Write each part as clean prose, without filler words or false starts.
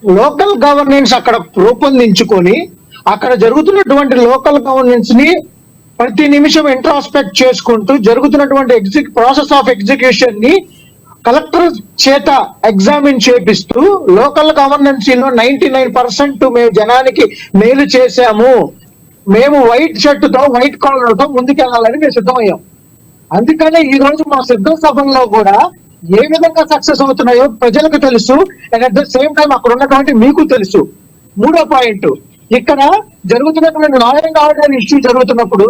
Local governance అక్కడ రూపొందించుకొని అక్కడ జరుగుతున్నటువంటి లోకల్ గవర్నెన్స్ ని ప్రతి నిమిషం ఇంట్రాస్పెక్ట్ చేసుకుంటూ జరుగుతున్నటువంటి ప్రాసెస్ ఆఫ్ ఎగ్జిక్యూషన్ ని కలెక్టర్ చేత ఎగ్జామిన్ చేపిస్తూ లోకల్ గవర్నెన్స్ లో 99% మేము జనానికి మేలు చేశాము, మేము వైట్ షర్ట్ తో వైట్ కాలర్ తో ముందుకెళ్లాలని మేము సిద్ధమయ్యాం. అందుకనే ఈ రోజు మా సిద్ధ సభల్లో కూడా ఏ విధంగా సక్సెస్ అవుతున్నాయో ప్రజలకు తెలుసు, and at the same time అక్కడ ఉన్నటువంటి మీకు తెలుసు. మూడో పాయింట్, ఇక్కడ జరుగుతున్నటువంటి లా అండ్ ఆర్డర్ ఇష్యూ జరుగుతున్నప్పుడు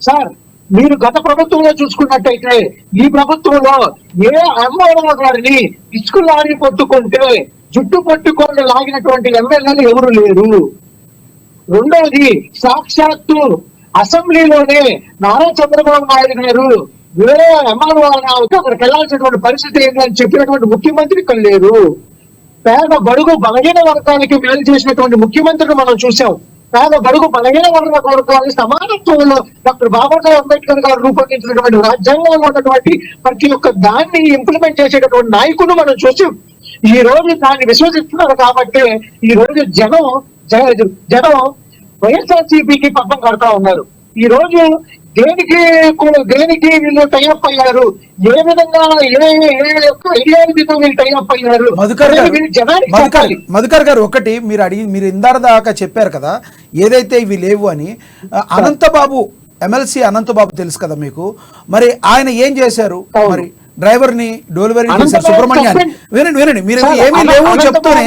సార్ మీరు గత ప్రభుత్వంలో చూసుకున్నట్టయితే ఈ ప్రభుత్వంలో ఏ అమ్మాయి గారిని ఇసుక లారీ పట్టుకుంటే జుట్టు పట్టుకొని లాగినటువంటి ఎమ్మెల్యేలు ఎవరు లేరు. రెండవది, సాక్షాత్తు అసెంబ్లీలోనే నారా చంద్రబాబు నాయుడు గారు వేరే ఎంఆర్ఓ అక్కడికి వెళ్లాల్సినటువంటి పరిస్థితి ఏంటని చెప్పినటువంటి ముఖ్యమంత్రి ఇక్కడ లేరు. పేద బడుగు బలహీన వర్గాలకి మేలు చేసినటువంటి ముఖ్యమంత్రిని మనం చూసాం. పేద బడుగు బలహీన వర్గాల సమానత్వంలో డాక్టర్ బాబాసాహెబ్ అంబేద్కర్ గారు రూపొందించినటువంటి రాజ్యాంగంలో ఉన్నటువంటి ప్రతి ఒక్క దాన్ని ఇంప్లిమెంట్ చేసేటటువంటి నాయకుడు మనం చూసాం. ఈ రోజు దాన్ని విశ్వసిస్తున్నారు కాబట్టి ఈ రోజు జనం వైఎస్ఆర్సీపీకి పబ్బం కడతా ఉన్నారు. ఈ రోజు దేనికి వీళ్ళు టైఅప్ అయ్యారు, ఏ విధంగా ఐడియాలజీతో వీళ్ళు టైఅప్ అయ్యారు. మధుకర్ గారు ఒకటి మీరు ఇందాక దాకా చెప్పారు కదా ఏదైతే ఇవి లేవు అని. అనంతబాబు ఎమ్మెల్సీ అనంతబాబు తెలుసు కదా మీకు, మరి ఆయన ఏం చేశారు? మరి డ్రైవర్ ని డెలివరీ చేశారు సుబ్రహ్మణ్యాన్ని. వినండి మీరు ఏమీ లేవు చెప్తూనే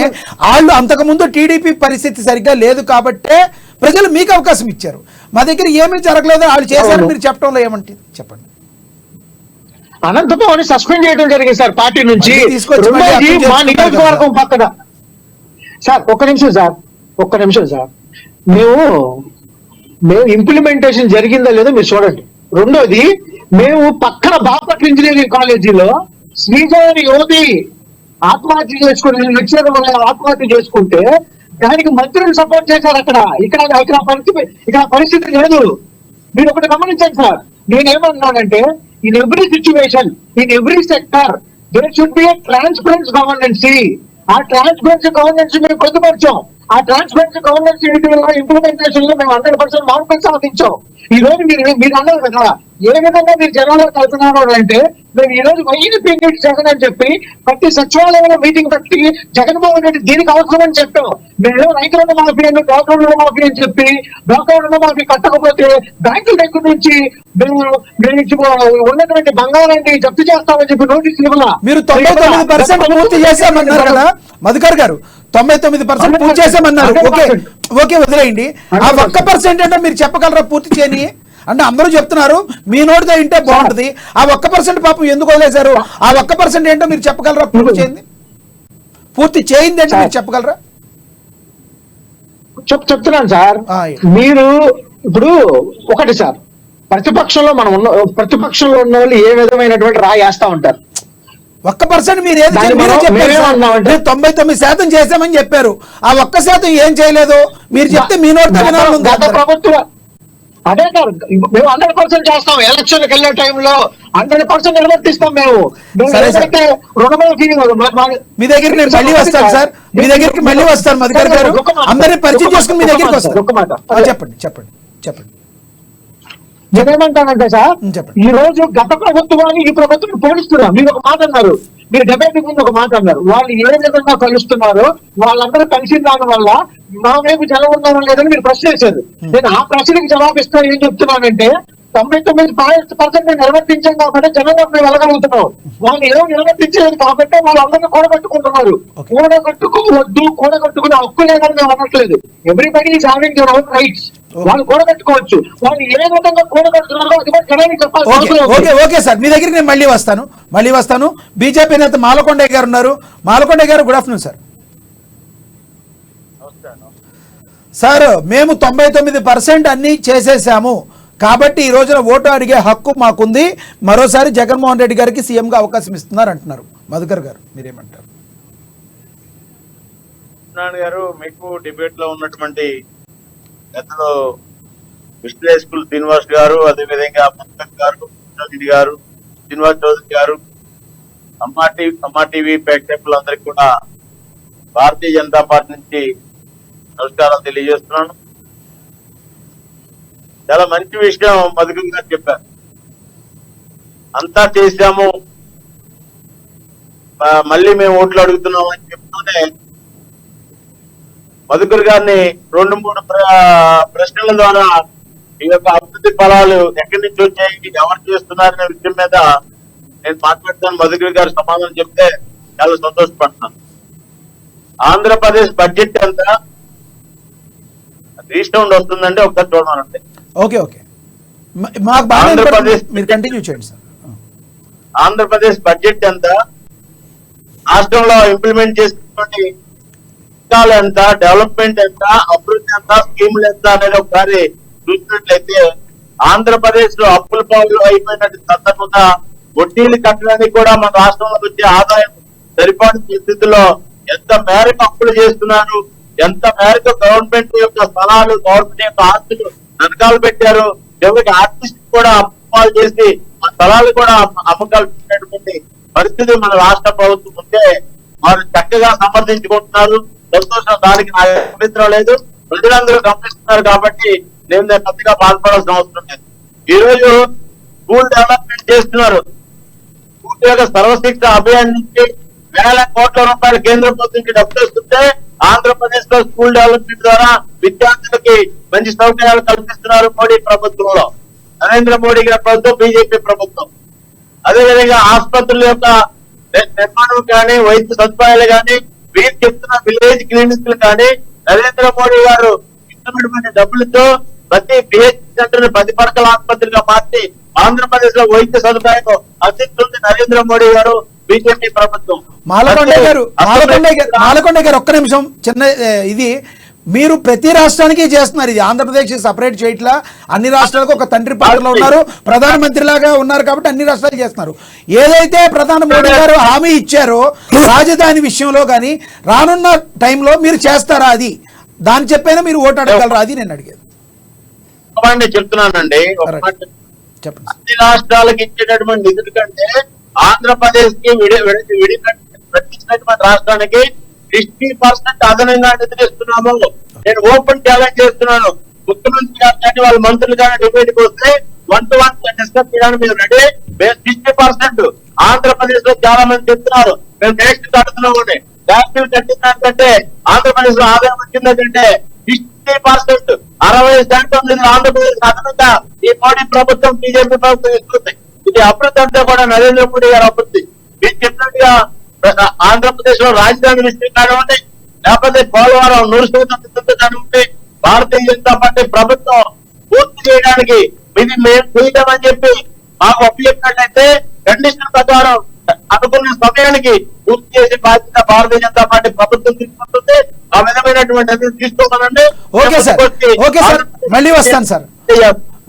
వాళ్ళు అంతకుముందు టీడీపీ పరిస్థితి సరిగ్గా లేదు కాబట్టే ప్రజలు మీకు అవకాశం ఇచ్చారు. మా దగ్గర ఏమీ జరగలేదు వాళ్ళు చేశారు మీరు చెప్పడంలో ఏమంటే చెప్పండి. అనంతబాబుని సస్పెండ్ చేయడం జరిగింది సార్ పార్టీ నుంచి. మా నియోజకవర్గం పక్కన సార్ ఒక్క నిమిషం సార్ మేము ఇంప్లిమెంటేషన్ జరిగిందా లేదో మీరు చూడండి. రెండోది, మేము పక్కన బాపట్ల ఇంజనీరింగ్ కాలేజీలో శ్రీజాని యువతి ఆత్మహత్య చేసుకుని లెక్చరర్ ఆత్మహత్య చేసుకుంటే దానికి మంత్రులు సపోర్ట్ చేశారు. ఇక్కడ పరిస్థితి లేదు. మీరు ఒకటి గమనించండి సార్, నేనేమన్నానంటే in every situation in every sector there should be a transparence governancy. ఆ ట్రాన్స్పరెన్సీ గవర్నెన్స్ మేము పొందుపరిచాం. ఆ ట్రాన్స్పరెన్సీ గవర్నెన్స్ ఇంప్లిమెంటేషన్ లో మేము 100% మార్పులు సాధించాం. ఈ రోజు మీరు అన్నారు కదా ఏ విధంగా మీరు జనాలకు వెళ్తున్నారు అంటే, మేము ఈ రోజు వైఎస్పీ జగన్ అని చెప్పి ప్రతి సచివాలయంలో మీటింగ్ పెట్టి జగన్మోహన్ రెడ్డి దీనికి అవసరం అని చెప్పాం. మేము రైతు రుణమాఫీ అని డాక్టర్ రుణమాఫీ అని చెప్పి డాక్టర్ రుణమాఫీ కట్టకపోతే బ్యాంకుల దగ్గర నుంచి మేము ఉన్నటువంటి బంగారాన్ని జప్తు చేస్తామని చెప్పి నోటీసులు ఇవ్వాల. మీరు 99% పూర్తి చేశామన్నారు కదా మధుకర్ గారు, 99% పూర్తి చేశామన్నారు. ఓకే వదిలేయండి. ఆ 1% అంటే మీరు చెప్పగలరా పూర్తి చేయని? అంటే అందరూ చెప్తున్నారు మీ నోటితో వింటే బాగుంటది. ఆ 1% పాపం ఎందుకు వదిలేశారు? ఆ 1% ఏంటో మీరు చెప్పగలరా? పూర్తి చేయింది అంటే మీరు చెప్పగలరా? చెప్తున్నాను సార్. మీరు ఇప్పుడు ఒకటి సార్, ప్రతిపక్షంలో ప్రతిపక్షంలో ఉన్న వాళ్ళు ఏ విధమైనటువంటి రాయేస్తా ఉంటారు. 1% మీరు ఏది 99% చేశామని చెప్పారు. ఆ 1% ఏం చేయలేదు మీరు చెప్తే మీ నోటితో గత ప్రభుత్వం అదే సార్, మేము 100% చేస్తాం. ఎలక్షన్కి వెళ్ళే టైంలో 100% నిర్వర్తిస్తాం. మేము రుణమాఫీ మీ దగ్గరికి నేను మళ్ళీ వస్తాను సార్, మీ దగ్గరికి మళ్ళీ వస్తాను మధుకర్ గారు, అందరినీ పరిచయం చేసుకుని మీ దగ్గరికి వస్తాను. చెప్పండి. నేనేమంటానంటే సార్, ఈ రోజు గత ప్రభుత్వాన్ని ఈ ప్రభుత్వం పోలిస్తున్నా. మీరు ఒక మాట అన్నారు, మీరు డెబేట్ ముందు ఒక మాట అన్నారు, వాళ్ళు ఏ విధంగా కలుస్తున్నారో వాళ్ళందరూ కలిసిన దాని వల్ల మా వైపు జనం ఉన్నారో లేదని మీరు ప్రశ్న వేశారు. నేను ఆ ప్రశ్నకి జవాబిస్తా ఏం చెప్తున్నానంటే 99% నిర్వర్తించాం కాబట్టి జనంలోకి మేము వెళ్ళగలుగుతున్నాం. వాళ్ళు ఏదో నిర్వర్తించలేదు కాబట్టి వాళ్ళందరినీ కూడగట్టుకుంటున్నారు. కూడగట్టుకునే హక్కు లేదని మేము అనట్లేదు. Everybody is having your own rights. వాళ్ళు కూడగట్టుకోవచ్చు. వాళ్ళు ఏ విధంగా కూడగట్టుతున్నారో అది కూడా జనానికి చెప్పాలి. ఓకే సార్, మీ దగ్గరికి నేను మళ్ళీ వస్తాను. బీజేపీ నేత మాలకొండయ్య గారు ఉన్నారు. మాలకొండయ్య గారు గుడ్ ఆఫ్టర్నూన్ సార్. సార్ మేము 99% అన్ని చేసేసాము కాబట్టి ఈ రోజున ఓటు అడిగే హక్కు మాకుంది. మరోసారి జగన్మోహన్ రెడ్డి గారికి సీఎంగా అవకాశం ఇస్తున్నారు అంటున్నారు. మధుకర్ గారు మీరేమంటారు? గారు మీకు డిబేట్ లో ఉన్నటువంటి పెద్దలు విశ్లేషకులు శ్రీనివాస్ గారు, అదేవిధంగా పంకజ్ గారు, రెడ్డి గారు, శ్రీనివాస్ చౌదరి గారు, అమ్మా టీవీ ప్రేక్షకులందరికీ కూడా భారతీయ జనతా పార్టీ నుంచి నమస్కారాలు తెలియజేస్తున్నాను. చాలా మంచి విషయం మధుకర్ గారు చెప్పారు. అంతా చేశాము, మళ్ళీ మేము ఓట్లు అడుగుతున్నాం అని చెప్తూనే మధుకర్ గారిని 2-3 ప్రశ్నల ద్వారా ఈ యొక్క అభివృద్ధి ఫలాలు ఎక్కడి నుంచి వచ్చాయి, ఎవరు చేస్తున్నారనే విషయం మీద నేను మాట్లాడతాను. మధుకర్ గారు సమాధానం చెప్తే చాలా సంతోషపడుతున్నాను. ఆంధ్రప్రదేశ్ బడ్జెట్ ఎంత రీసౌండ్ వస్తుందంటే ఒకసారి చూడమనండి. ఓకే ఓకే, మాకు బాగా ఆంధ్రప్రదేశ్ మీరు కంటిన్యూ చేయండి సార్. ఆంధ్రప్రదేశ్ బడ్జెట్ ఎంత, రాష్ట్రంలో ఇంప్లిమెంట్ చేసినటువంటి పథకాలు ఎంత, డెవలప్మెంట్ ఎంత, అభివృద్ధి ఎంత, స్కీములు ఎంత అనేది ఒకసారి చూసినట్లయితే ఆంధ్రప్రదేశ్ లో అప్పుల పాలు అయిపోయినట్టు సందర్భంగా వడ్డీలు కట్టడానికి కూడా మన రాష్ట్రంలో వచ్చే ఆదాయం సరిపడిన పరిస్థితుల్లో ఎంత మేరకు అప్పులు చేస్తున్నారు, ఎంత మేరకు గవర్నమెంట్ యొక్క స్థలాలు, గవర్నమెంట్ యొక్క ఆస్తులు నరకాలు పెట్టారు, చివరికి ఆర్టిస్ట్ కూడా అమ్మకాలు చేసి ఆ స్థలాలు కూడా అమ్మకాలు పెట్టినటువంటి పరిస్థితి మన రాష్ట్ర ప్రభుత్వం ఉంటే వారు చక్కగా సమర్థించుకుంటున్నారు. సంతోషం, దానికి నా అభిప్రాయం లేదు. ప్రజలందరూ గమనిస్తున్నారు కాబట్టి నేను పెద్దగా బాధపడాల్సిన అవసరం లేదు. ఈ రోజు స్కూల్ డెవలప్మెంట్ చేస్తున్నారు. స్కూల్ యొక్క సర్వశిక్ష అభియాన్ నుంచి వేల కోట్ల రూపాయలు కేంద్ర ప్రభుత్వం డబ్బులు వస్తుంటే ఆంధ్రప్రదేశ్ లో స్కూల్ డెవలప్మెంట్ ద్వారా విద్యార్థులకి మంచి సౌకర్యాలు కల్పిస్తున్నారు మోడీ ప్రభుత్వంలో, నరేంద్ర మోడీ గారి ప్రభుత్వం, బీజేపీ ప్రభుత్వం. అదేవిధంగా ఆసుపత్రుల యొక్క నిర్మాణం కానీ, వైద్య సదుపాయాలు కానీ, వీరు చెప్తున్న విలేజ్ క్లినిక్లు కానీ నరేంద్ర మోడీ గారు ఇచ్చినటువంటి డబ్బులతో ప్రతి పిహెచ్ సెంటర్ 10 పడకల ఆసుపత్రిగా మార్చి ఆంధ్రప్రదేశ్ లో వైద్య సదుపాయం అందిస్తుంది నరేంద్ర మోడీ గారు, బీజేపీ ప్రభుత్వం. మాలకొండ గారు ఒక్క నిమిషం, చిన్న ఇది మీరు ప్రతి రాష్ట్రానికి చేస్తున్నారు. ఇది ఆంధ్రప్రదేశ్ సపరేట్ చేయట్లా, అన్ని రాష్ట్రాలకు ఒక తండ్రి పాత్రలో ఉన్నారు, ప్రధానమంత్రిలాగా ఉన్నారు కాబట్టి అన్ని రాష్ట్రాలు చేస్తున్నారు. ఏదైతే ప్రధాని మోడీ గారు హామీ ఇచ్చారో రాజధాని విషయంలో కానీ రానున్న టైంలో మీరు చేస్తారా, అది దాన్ని చెప్పైనా మీరు ఓటు అడగలరా, అది నేను అడిగేది. చెప్తున్నానండి, చెప్పండి. అన్ని రాష్ట్రాలకు ఇచ్చేటటువంటి నిధుల కంటే ఆంధ్రప్రదేశ్ కి ప్రతిష్ఠించినటువంటి రాష్ట్రానికి 60% అదనంగా నిధులు ఇస్తున్నాము. నేను ఓపెన్ ఛాలెంజ్ చేస్తున్నాను. ముఖ్యమంత్రి గారు కానీ వాళ్ళ మంత్రులు కానీ డిబేట్కి వస్తే 1-to-1 డిస్కస్ చేయడానికి మీరు రెడీ. 60% ఆంధ్రప్రదేశ్ లో చాలా మంది చెప్తున్నారు మేము నెక్స్ట్ కడుతున్నామని. ట్యాక్సీలు కట్టిందంటే ఆంధ్రప్రదేశ్ లో ఆదాయం వచ్చిందంటే 60%, 60% ఆంధ్రప్రదేశ్ అదనంగా ఈ మోడీ ప్రభుత్వం, బీజేపీ ప్రభుత్వం ఇస్తుంది. ఇది అభివృద్ధి అంతా కూడా నరేంద్ర మోడీ గారి అభివృద్ధి. మీరు చెప్పినట్టుగా ఆంధ్రప్రదేశ్ లో రాజధాని విషయం కానివ్వండి, లేకపోతే పోలవరం 100% కానివ్వండి, భారతీయ జనతా పార్టీ ప్రభుత్వం పూర్తి చేయడానికి ఇది మేము చేయటమని చెప్పి మాకు అప్పచెప్పినట్లయితే కండిషన్ ప్రకారం అనుకున్న సమయానికి పూర్తి చేసే బాధ్యత భారతీయ జనతా పార్టీ ప్రభుత్వం తీసుకుంటుంది. ఆ విధమైనటువంటి తీసుకోమనండి. ఓకే సార్, ఓకే సార్, మళ్ళీ వస్తాను సార్.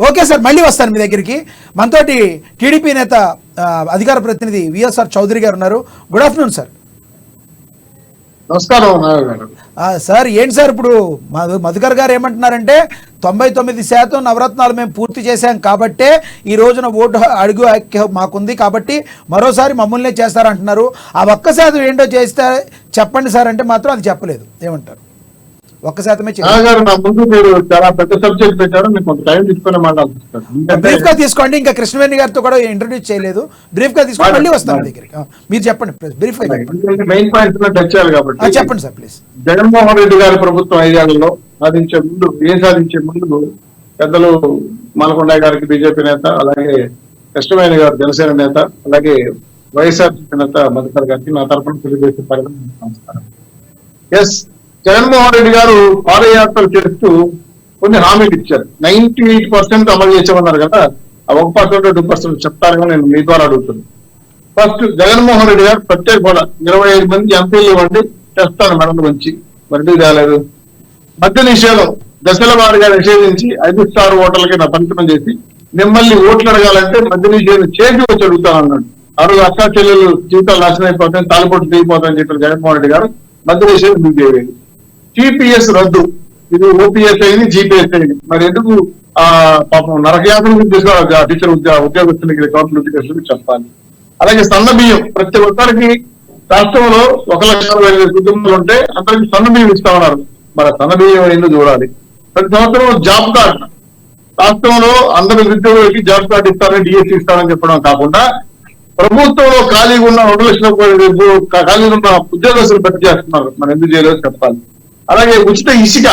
ఓకే సార్, మళ్ళీ వస్తాను మీ దగ్గరికి. మనతోటి టీడీపీ నేత అధికార ప్రతినిధి విఎస్ఆర్ చౌదరి గారు ఉన్నారు. Good afternoon sir. నమస్కారం సార్. ఏంటి సార్ ఇప్పుడు మధుకర్ గారు ఏమంటున్నారంటే 99% నవరత్నాలు మేము పూర్తి చేశాం కాబట్టే ఈ రోజున ఓటు అడుగు మాకుంది కాబట్టి మరోసారి మమ్మల్నే చేస్తారంటున్నారు. ఆ 1% ఏంటో చేస్తే చెప్పండి సార్ అంటే మాత్రం అది చెప్పలేదు. ఏమంటారు? 1% నా ముందు మీరు చాలా పెద్ద సబ్జెక్ట్ పెట్టారు, మీకు కొంత టైం తీసుకునే మాట్లాడుతున్నారు. బ్రీఫ్ గా తీసుకోండి. ఇంకా కృష్ణవేణి గారితో కూడా ఇంట్రొడ్యూస్ చేయలేదు. బ్రీఫ్ గా తీసుకోండి, మళ్ళీ వస్తాను దగ్గరికి. మీరు చెప్పండి, బ్రీఫ్ గా మెయిన్ పాయింట్స్ టచ్ చేయాలి కాబట్టి చెప్పండి సార్ ప్లీజ్. జగన్మోహన్ రెడ్డి గారి ప్రభుత్వం 5 ఏళ్లలో సాధించే ముందు పెద్దలు మాలకొండ గారికి బీజేపీ నేత, అలాగే కృష్ణవేణి గారు జనసేన నేత, అలాగే వైఎస్ఆర్సీపీ నేత మధుకర్ గారికి నా తరఫున తెలుగుదేశం పార్టీ నమస్కారం. ఎస్, జగన్మోహన్ రెడ్డి గారు పాదయాత్రలు చేస్తూ కొన్ని హామీలు ఇచ్చారు. 98% అమలు చేసామన్నారు కదా, ఆ 1% 2% చెప్తారుగా నేను మీ ద్వారా అడుగుతున్నాను. ఫస్ట్ జగన్మోహన్ రెడ్డి గారు ప్రత్యేక హోదా 25 మంది ఎంపీలు ఇవ్వండి తెస్తాను మెడల నుంచి, మరి రాలేదు. మద్య నిషేధం దశల వారిగా నిషేధించి 5 స్టార్ ఓటర్లకి నా పంచనం చేసి మిమ్మల్ని ఓట్లు అడగాలంటే మద్య నిషేధం చేసి వచ్చి అడుగుతాను అన్నాడు. ఆ రోజు అక్కా చెల్లెలు జీవితాలు నాశనం అయిపోతాయి, తాలిపోటు దిగిపోతాయని చెప్పారు జగన్మోహన్ రెడ్డి గారు. మద్య నిషేధం దిగేది. టీపీఎస్ రద్దు, ఇది ఓపీఎస్ అయింది, జీపీఎస్ అయింది. మరి ఎందుకు పాపం నరకయాత్ర తీసుకోవాలి టీచర్ ఉద్యోగస్తులకి, గవర్నమెంట్ ఉద్యోగస్తులకి చెప్పాలి. అలాగే సన్న బియ్యం ప్రతి ఒక్కరికి రాష్ట్రంలో 1,60,000 కుటుంబాలు ఉంటే అందరికి సన్న బియ్యం ఇస్తా ఉన్నారు. మరి సన్న బియ్యం ఎందుకు చూడాలి? ప్రతి సంవత్సరం జాబ్ కార్డ్ రాష్ట్రంలో అందరి నిరుద్యోగులకి జాబ్ కార్డు ఇస్తారని, డిఎస్సీ ఇస్తారని చెప్పడం కాకుండా ప్రభుత్వంలో ఖాళీగా ఉన్న 2,00,000 ఖాళీగా ఉన్న ఉద్యోగస్తులు భర్తీ చేస్తున్నారు. మనం ఎందుకు చేయలేదు చెప్పాలి. అలాగే ఉచిత ఇసుక,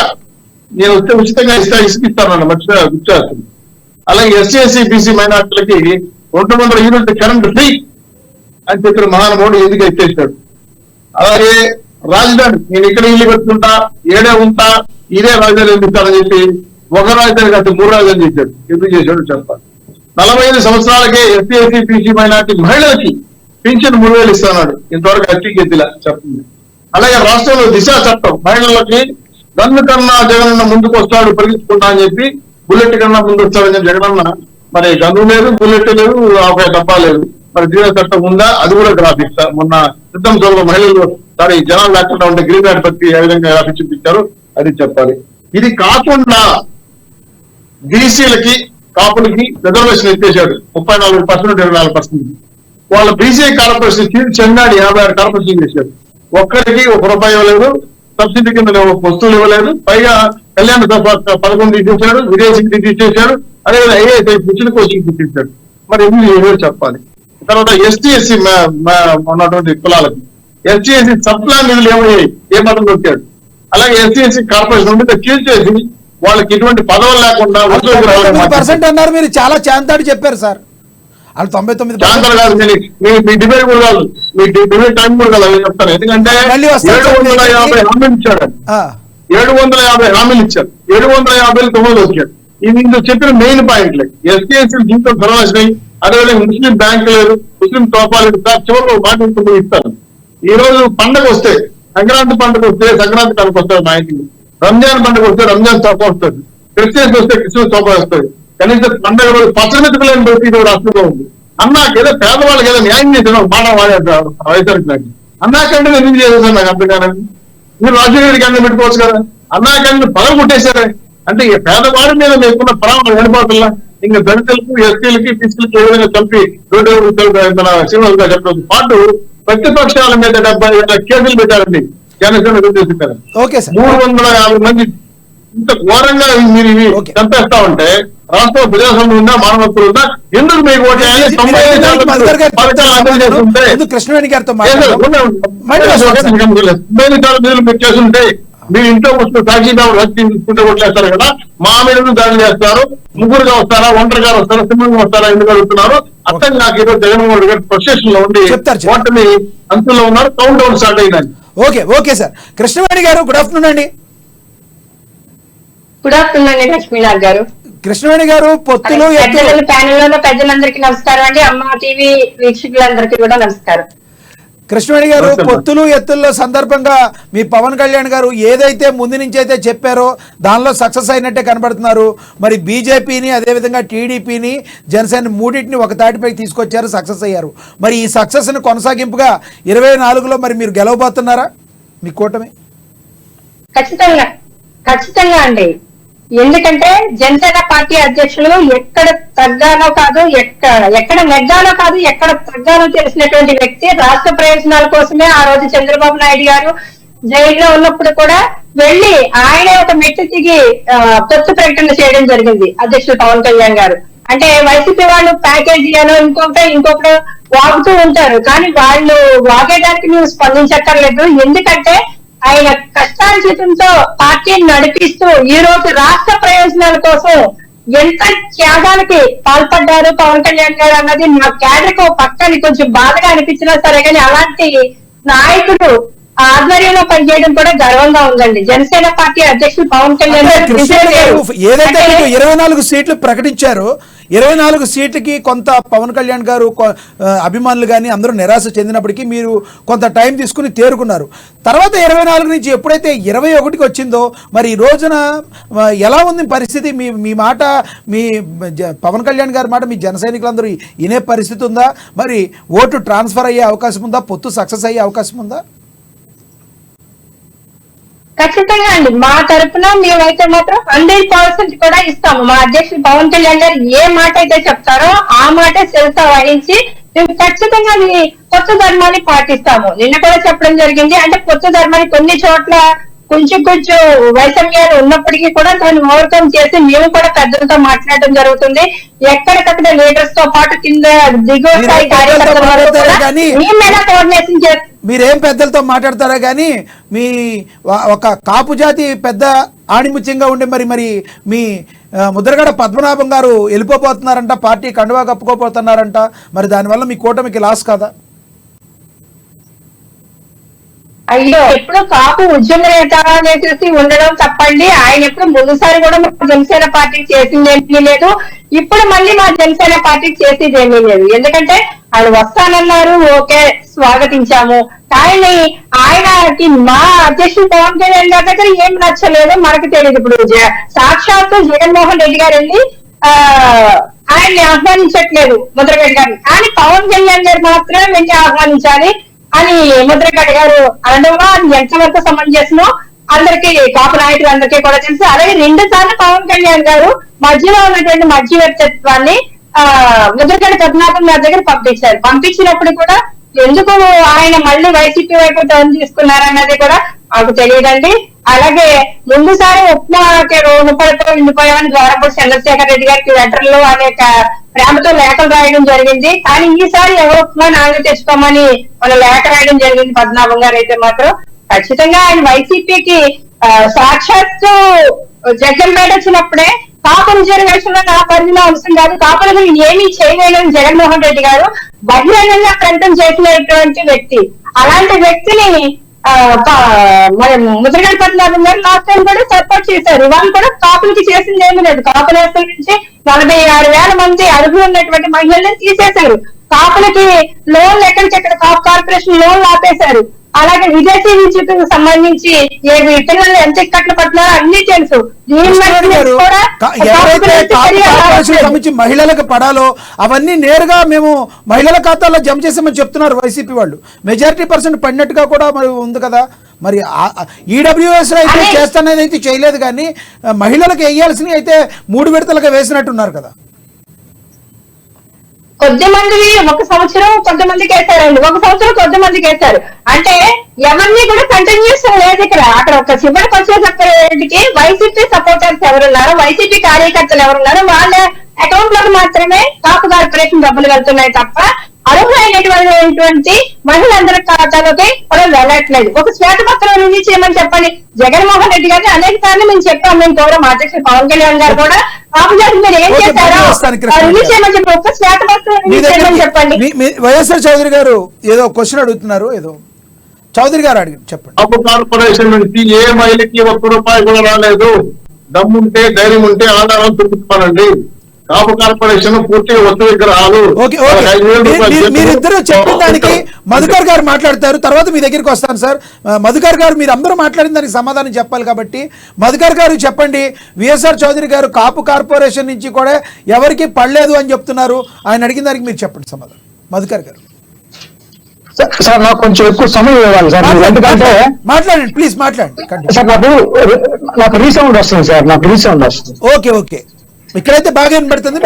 నేను వస్తే ఉచితంగా ఇసుక ఇస్తానన్న గుర్తు. అలాగే ఎస్సీ ఎస్సీ బీసీ మైనార్టీలకి 200 యూనిట్ కరెంట్ ఫ్రీ అని చెప్పిన మహానుభావుడు ఎందుకు ఎత్తేసాడు. అలాగే రాజధాని, నేను ఇక్కడ ఇల్లు పెట్టుకుంటా, ఏడే ఉంటా, ఇదే రాజధాని ఎందుకు చెప్పి ఒక రాజధాని కాదు 3 రాజధాని చేశాడు. ఎందుకు చేశాడు చెప్పాలి. 45 సంవత్సరాలకే ఎస్సీ ఎస్సీ బీసీ మైనార్టీ మహిళలకి పింఛన్ 3,000 ఇస్తున్నాడు. ఇంతవరకు అట్టికి ఎత్తిలా చెప్తుంది. అలాగే రాష్ట్రంలో దిశ చట్టం మహిళలకి గన్ను కన్నా జగనన్న ముందుకు వస్తాడు పరిగెత్తుకుంటా అని చెప్పి, బుల్లెట్ కన్నా ముందు వస్తాడని చెప్పి జగనన్న మరి గన్ను లేదు, బుల్లెట్ లేదు, ఒక డబ్బా లేదు. మరి దిశ చట్టం ఉందా? అది కూడా గ్రాఫిక్స్ మొన్న సిద్ధం సభలో మహిళలు జనాలు లేకుండా ఉంటే గ్రీన్ కార్డ్ పత్తి ఏ విధంగా గ్రాఫిక్స్ చూపించారు అది చెప్పాలి. ఇది కాకుండా బీసీలకి కాపులకి రిజర్వేషన్ ఎత్తేసాడు. 34% 24%. వాళ్ళ బీసీ కార్పొరేషన్ చెందాడు 56 కార్పొరేషన్ చేశాడు. ఒక్కరికి ₹1 ఇవ్వలేదు, సబ్సిడీ కింద వస్తువులు ఇవ్వలేదు. పైగా కళ్యాణ 11 తీసేశాడు, విదేశీకి తీసేశాడు. అదేవిధంగా ఐఏఎస్ ఉచిత కోచింగ్ తీసేశాడు. మరి ఎందుకు ఏదో చెప్పాలి. తర్వాత ఎస్టీ ఎస్సీ ఉన్నటువంటి కులాలకి ఎస్టీ ఎస్సీ సబ్ ప్లాన్ నిధులు ఏమయ్యాయి, ఏ మాత్రం దొరికాడు. అలాగే ఎస్టీ ఎస్సీ కార్పొరేషన్ ఉంటే చేసి వాళ్ళకి ఎటువంటి పదవులు లేకుండా 99% అన్నారు. మీరు చాలా చాంతాడు చెప్పారు సార్. వాళ్ళు 99% కాదు. మీ డిబేట్ కూడా కాదు, మీ డిబేట్ టైం కూడా కాదు చెప్తాను. ఎందుకంటే 750 హామీలు ఇచ్చాడు. 750 హామీలు ఇచ్చారు. 750 9 వచ్చాడు. ఇది ఇందులో చెప్పిన మెయిన్ పాయింట్లే. ఎస్టీ ఎస్సీ జీవితం సర్వనాశనం. అదేవిధంగా ముస్లిం బ్యాంకు లేదు, ముస్లిం తోపాలు చివరిలో మాట ఇస్తారు. ఈ రోజు పండగ వస్తే, సంక్రాంతి పండుగ వస్తే సంక్రాంతి కనుక వస్తారు మా ఇంటికి, రంజాన్ పండుగ వస్తే రంజాన్ తోప వస్తుంది, క్రిస్టియన్స్ వస్తే క్రిస్టియన్స్ తోప వస్తుంది. కనీసం పండుగ రోజు పచ్చమెతుకులేని పరిస్థితి రాష్ట్రంలో ఉంది. అన్నాక ఏదో పేదవాళ్ళకి ఏదో న్యాయం చేసిన మాట వాడేస్తారు వైఎస్ఆర్కి. నాకు అన్నాకంటే ఎందుకు చేసేసారు నాకు అర్థం కాదని. మీరు రాజశేఖర కంటే పెట్టుకోవచ్చు కదా. అన్నాకంటే పదవి కొట్టేశారే అంటే ఈ పేదవాడి మీద మీకున్న పరామర్శ వెళ్ళిపోతుందా? ఇంకా దళితులకు, ఎస్టీలకి, బీసీలకి ఏ విధంగా చంపి శ్రీనివాస చెప్పడంతో పాటు ప్రతిపక్షాల మీద 70,000 కేసులు పెట్టారండి జనసేన చెప్పారు. 350 మంది ఇంత ఘోరంగా మీరు ఇవి చంపేస్తా ఉంటే రాష్ట్రంలో ప్రజాస్వామ్యం ఉందా, మానవత్వం ఉందా? ఎందుకు మీకు కృష్ణవేణి గారితో మీరు చేస్తుంటే మీరు ఇంట్లో వస్తూ సాక్షిదారు రద్దు తీసుకుంటే కొట్టేస్తారు కదా. మా మీద దాడి చేస్తారు. ముగ్గురుగా వస్తారా, ఒంటరిగా వస్తారా, సింహంగా వస్తారా ఎందుకు అడుగుతున్నారు అర్థం నాకు. ఈరోజు జగన్మోహన్ గారు ప్రొసెషన్ లో ఉండి ఓటమి అంతుల్లో ఉన్నారు. కౌంట్ డౌన్ స్టార్ట్ అయిందండి. Okay sir. Krishnaveni garu good afternoon అండి. గుడ్ ఆఫ్టర్నూన్ అండి లక్ష్మీనాథ్ గారు. కృష్ణవేణి గారు పొత్తులు ప్యానెల్ పెద్దలందరికీ నమస్కారం అండి. అమ్మ టీవీ వీక్షకులందరికీ కూడా నమస్కారం. కృష్ణవేణి గారు, పొత్తులు ఎత్తుల్లో సందర్భంగా మీ పవన్ కళ్యాణ్ గారు ఏదైతే ముందు నుంచి అయితే చెప్పారో దానిలో సక్సెస్ అయినట్టే కనబడుతున్నారు. మరి బీజేపీని, అదేవిధంగా టీడీపీని, జనసేన మూడింటిని ఒక తాటిపై తీసుకొచ్చారు, సక్సెస్ అయ్యారు. మరి ఈ సక్సెస్ని కొనసాగింపుగా 24లో మరి మీరు గెలవబోతున్నారా మీ కూటమి? ఖచ్చితంగా అండి. ఎందుకంటే జనసేన పార్టీ అధ్యక్షులు ఎక్కడ తగ్గానో కాదు, ఎక్కడ నెగ్గానో కాదు, ఎక్కడ తగ్గానో తెలిసినటువంటి వ్యక్తి. రాష్ట్ర ప్రయోజనాల కోసమే ఆ రోజు చంద్రబాబు నాయుడు గారు జైల్లో ఉన్నప్పుడు కూడా వెళ్లి ఆయనే ఒక మెట్టు దిగి పొత్తు ప్రకటన చేయడం జరిగింది అధ్యక్షుడు పవన్ కళ్యాణ్ గారు. అంటే వైసీపీ వాళ్ళు ప్యాకేజీ అనో ఇంకొకటి వాగుతూ ఉంటారు, కానీ వాళ్ళు వాగేదానికి నువ్వు స్పందించక్కర్లేదు. ఎందుకంటే ఆయన కష్టార్జితంతో పార్టీని నడిపిస్తూ ఈ రోజు రాష్ట్ర ప్రయోజనాల కోసం ఎంత త్యాగానికి పాల్పడ్డారు పవన్ కళ్యాణ్ గారు అన్నది నా క్యాడర్ కు పక్కని కొంచెం బాధగా అనిపించినా సరే, కానీ అలాంటి నాయకుడు ఆధ్వర్యంలో పనిచేయడం కూడా గర్వంగా ఉందండి. జనసేన పార్టీ అధ్యక్షుడు పవన్ కళ్యాణ్ ఏదైతే 24 సీట్లు ప్రకటించారో 24 సీట్లకి కొంత పవన్ కళ్యాణ్ గారు అభిమానులు కానీ అందరూ నిరాశ చెందినప్పటికీ మీరు కొంత టైం తీసుకుని తేరుకున్నారు. తర్వాత 24 నుంచి ఎప్పుడైతే 21కి వచ్చిందో మరి ఈ రోజున ఎలా ఉంది పరిస్థితి? మీ మాట, మీ పవన్ కళ్యాణ్ గారి మాట మీ జన సైనికులందరూ వినే పరిస్థితి ఉందా? మరి ఓటు ట్రాన్స్ఫర్ అయ్యే అవకాశం ఉందా? పొత్తు సక్సెస్ అయ్యే అవకాశం ఉందా? ఖచ్చితంగా అండి. మా తరఫున మేమైతే మాత్రం 100% కూడా ఇస్తాము. మా అధ్యక్షుడు పవన్ కళ్యాణ్ గారు ఏ మాట అయితే చెప్తారో ఆ మాట శిరస వహించి మేము ఖచ్చితంగా కొత్త ధర్మాన్ని పాటిస్తాము. నిన్న కూడా చెప్పడం జరిగింది. అంటే కొత్త ధర్మాన్ని కొన్ని చోట్ల కొంచెం వైషమ్యాలు ఉన్నప్పటికీ కూడా దాన్ని ఓవర్కమ్ చేసి మేము కూడా పెద్దలతో మాట్లాడడం జరుగుతుంది. ఎక్కడికక్కడ లీడర్స్ తో పాటు కింద దిగువ స్థాయి కార్యకర్తల వరకు కూడా మేము ఎలా కోఆర్డినేషన్ చేస్తాం. మీరేం పెద్దలతో మాట్లాడతారా కానీ మీ ఒక కాపు జాతి పెద్ద ఆణిముత్యంగా ఉండే మరి మీ ముద్రగడ పద్మనాభం గారు వెళ్ళిపోతున్నారంట, పార్టీ కండువా కప్పుకోపోతున్నారంట. మరి దానివల్ల మీ కూటమికి లాస్ కదా? అయ్యో, ఎప్పుడు కాపు ఉద్యమ నేత అనేసి ఉండడం తప్పండి. ఆయన ఎప్పుడు ముందుసారి కూడా మా జనసేన పార్టీకి చేసింది ఏమీ లేదు, ఇప్పుడు మళ్ళీ మా జనసేన పార్టీకి చేసేది ఏమీ లేదు. ఎందుకంటే ఆయన వస్తానన్నారు, ఓకే స్వాగతించాము. కానీ ఆయనకి మా అధ్యక్షుడు పవన్ కళ్యాణ్ గారి దగ్గర ఏం నచ్చలేదు మనకు తెలియదు. ఇప్పుడు సాక్షాత్తు జగన్మోహన్ రెడ్డి గారు వెళ్ళి ఆయన్ని ఆహ్వానించట్లేదు ముద్రగడ్డ గారిని, కానీ పవన్ కళ్యాణ్ గారు మాత్రమే వెళ్ళి ఆహ్వానించాలి అని ముద్రగడ్డ గారు అనడంలో అది ఎంతవరకు సమంజసమో అందరికీ కాపు నాయకులందరికీ కూడా తెలుసు. అలాగే 2 సార్లు పవన్ కళ్యాణ్ గారు మధ్యలో ఉన్నటువంటి మధ్యవర్తిత్వాన్ని ముద్రగడ్డ పద్మనాభం గారి దగ్గర పంపించారు. పంపించినప్పుడు కూడా ఎందుకు ఆయన మళ్ళీ వైసీపీ వైపు టర్న్ తీసుకున్నారన్నది కూడా మాకు తెలియదండి. అలాగే ముందుసారి ఉప్మాకి రూపాయలతో ఉండిపోయామని ద్వారపూడి చంద్రశేఖర్ రెడ్డి గారికి లెటర్లు అనేక ప్రేమతో లేఖలు రాయడం జరిగింది. కానీ ఈసారి ఎవరు ఉప్మా నాలుగు తెచ్చుకోమని మన లేఖ రాయడం జరిగింది. పద్మనాభం గారు అయితే మాత్రం ఖచ్చితంగా ఆయన వైసీపీకి సాక్షాత్తు జగ్గంపేట వచ్చినప్పుడే కాపు రిజర్వేషన్ లో నా పరిధిలో అవసరం కాదు, కాపులకు ఏమీ చేయలేని జగన్మోహన్ రెడ్డి గారు బహిరంగంగా ప్రకటన చేసినటువంటి వ్యక్తి. అలాంటి వ్యక్తిని ముద్రగడ్డ పద్మనాభం గారు లాస్ట్ టైం కూడా సపోర్ట్ చేశారు. వాళ్ళు కూడా కాపులకి చేసింది ఏమీ లేదు. కాపుల నుంచి 46,000 మంది అర్హులు ఉన్నటువంటి మహిళల్ని తీసేశారు. కాపులకి లోన్లు ఎక్కడికెక్కడ కాపు కార్పొరేషన్ లోన్లు ఆపేశారు. అలాగే విదేశీ విద్యుత్కు సంబంధించి పిల్లలు ఎంత ఇక్కట్లు పడుతున్నారో అన్ని తెలుసు. ఎవరైతే మహిళలకు పడాలో అవన్నీ నేరుగా మేము మహిళల ఖాతాలో జమ చేసామని చెప్తున్నారు వైసీపీ వాళ్ళు. మెజారిటీ % పడినట్టుగా కూడా మరి ఉంది కదా. మరి ఈడబ్ల్యూఎస్ అయితే చేస్తానది అయితే చేయలేదు, కానీ మహిళలకు వేయాల్సినవి అయితే 3 విడతలుగా వేసినట్టున్నారు కదా. కొద్దిమంది 1 సంవత్సరం కొంతమందికి వేశారండి, 1 సంవత్సరం కొంతమందికి వేశారు. అంటే ఎవరిని కూడా కంటిన్యూస్ లేదు ఇక్కడ. అక్కడ ఒక చివరికి వచ్చేసరికి వైసీపీ సపోర్టర్స్ ఎవరున్నారో, వైసీపీ కార్యకర్తలు ఎవరున్నారో వాళ్ళ అకౌంట్ లోకి మాత్రమే కాపు కార్పొరేషన్ డబ్బులు వెళ్తున్నాయి తప్ప అర్హులైనటువంటి మహిళలందరి ఖాతాలోకి కూడా వెళ్ళట్లేదు. ఒక శ్వేతపత్రం రిలీజ్ చేయమని చెప్పండి. జగన్మోహన్ రెడ్డి గారిని అనేక సార్లు మేము చెప్పాం. మేము గౌరవ అధ్యక్షుడు పవన్ కళ్యాణ్ గారు కూడా కాపుజాతి మీరు ఏం చేశారో రిలీజ్ చేయమని చెప్పి ఒక శ్వేతపత్రం రిలీజ్ చేయమని చెప్పండి. వైఎస్ఆర్ చౌదరి గారు ఏదో క్వశ్చన్ అడుగుతున్నారు, ఏదో చౌదరి గారు అడిగి చెప్పండి. కాపు కార్పొరేషన్ నుంచి ఏ మహిళకి ₹1 కూడా రాలేదు. దమ్ముంటే ధైర్యం ఉంటే ఆధారం చూపించుకోనండి. కాపు కార్పొరేషన్ పూర్తిగా వస్తు విగ్రహాలు. మీరిద్దరు చెప్పిన దానికి మధుకర్ గారు మాట్లాడతారు, తర్వాత మీ దగ్గరికి వస్తాను సార్. మధుకర్ గారు మీరు అందరూ మాట్లాడిన దానికి సమాధానం చెప్పాలి కాబట్టి మధుకర్ గారు చెప్పండి. విఎస్ఆర్ చౌదరి గారు కాపు కార్పొరేషన్ నుంచి కూడా ఎవరికి పడలేదు అని చెప్తున్నారు, ఆయన అడిగిన దానికి మీరు చెప్పండి సమాధానం. మధుకర్ గారు సార్ నాకు కొంచెం ఎక్కువ సమయం ఇవ్వాలి సార్, ఎందుకంటే మాట్లాడండి ప్లీజ్ మాట్లాడండి సార్. నాకు రీసౌండ్ వస్తుంది సార్, నాకు రీసౌండ్ వస్తుంది. ఓకే ఓకే, ఇక్కడైతే బాగా వినబడుతుంది.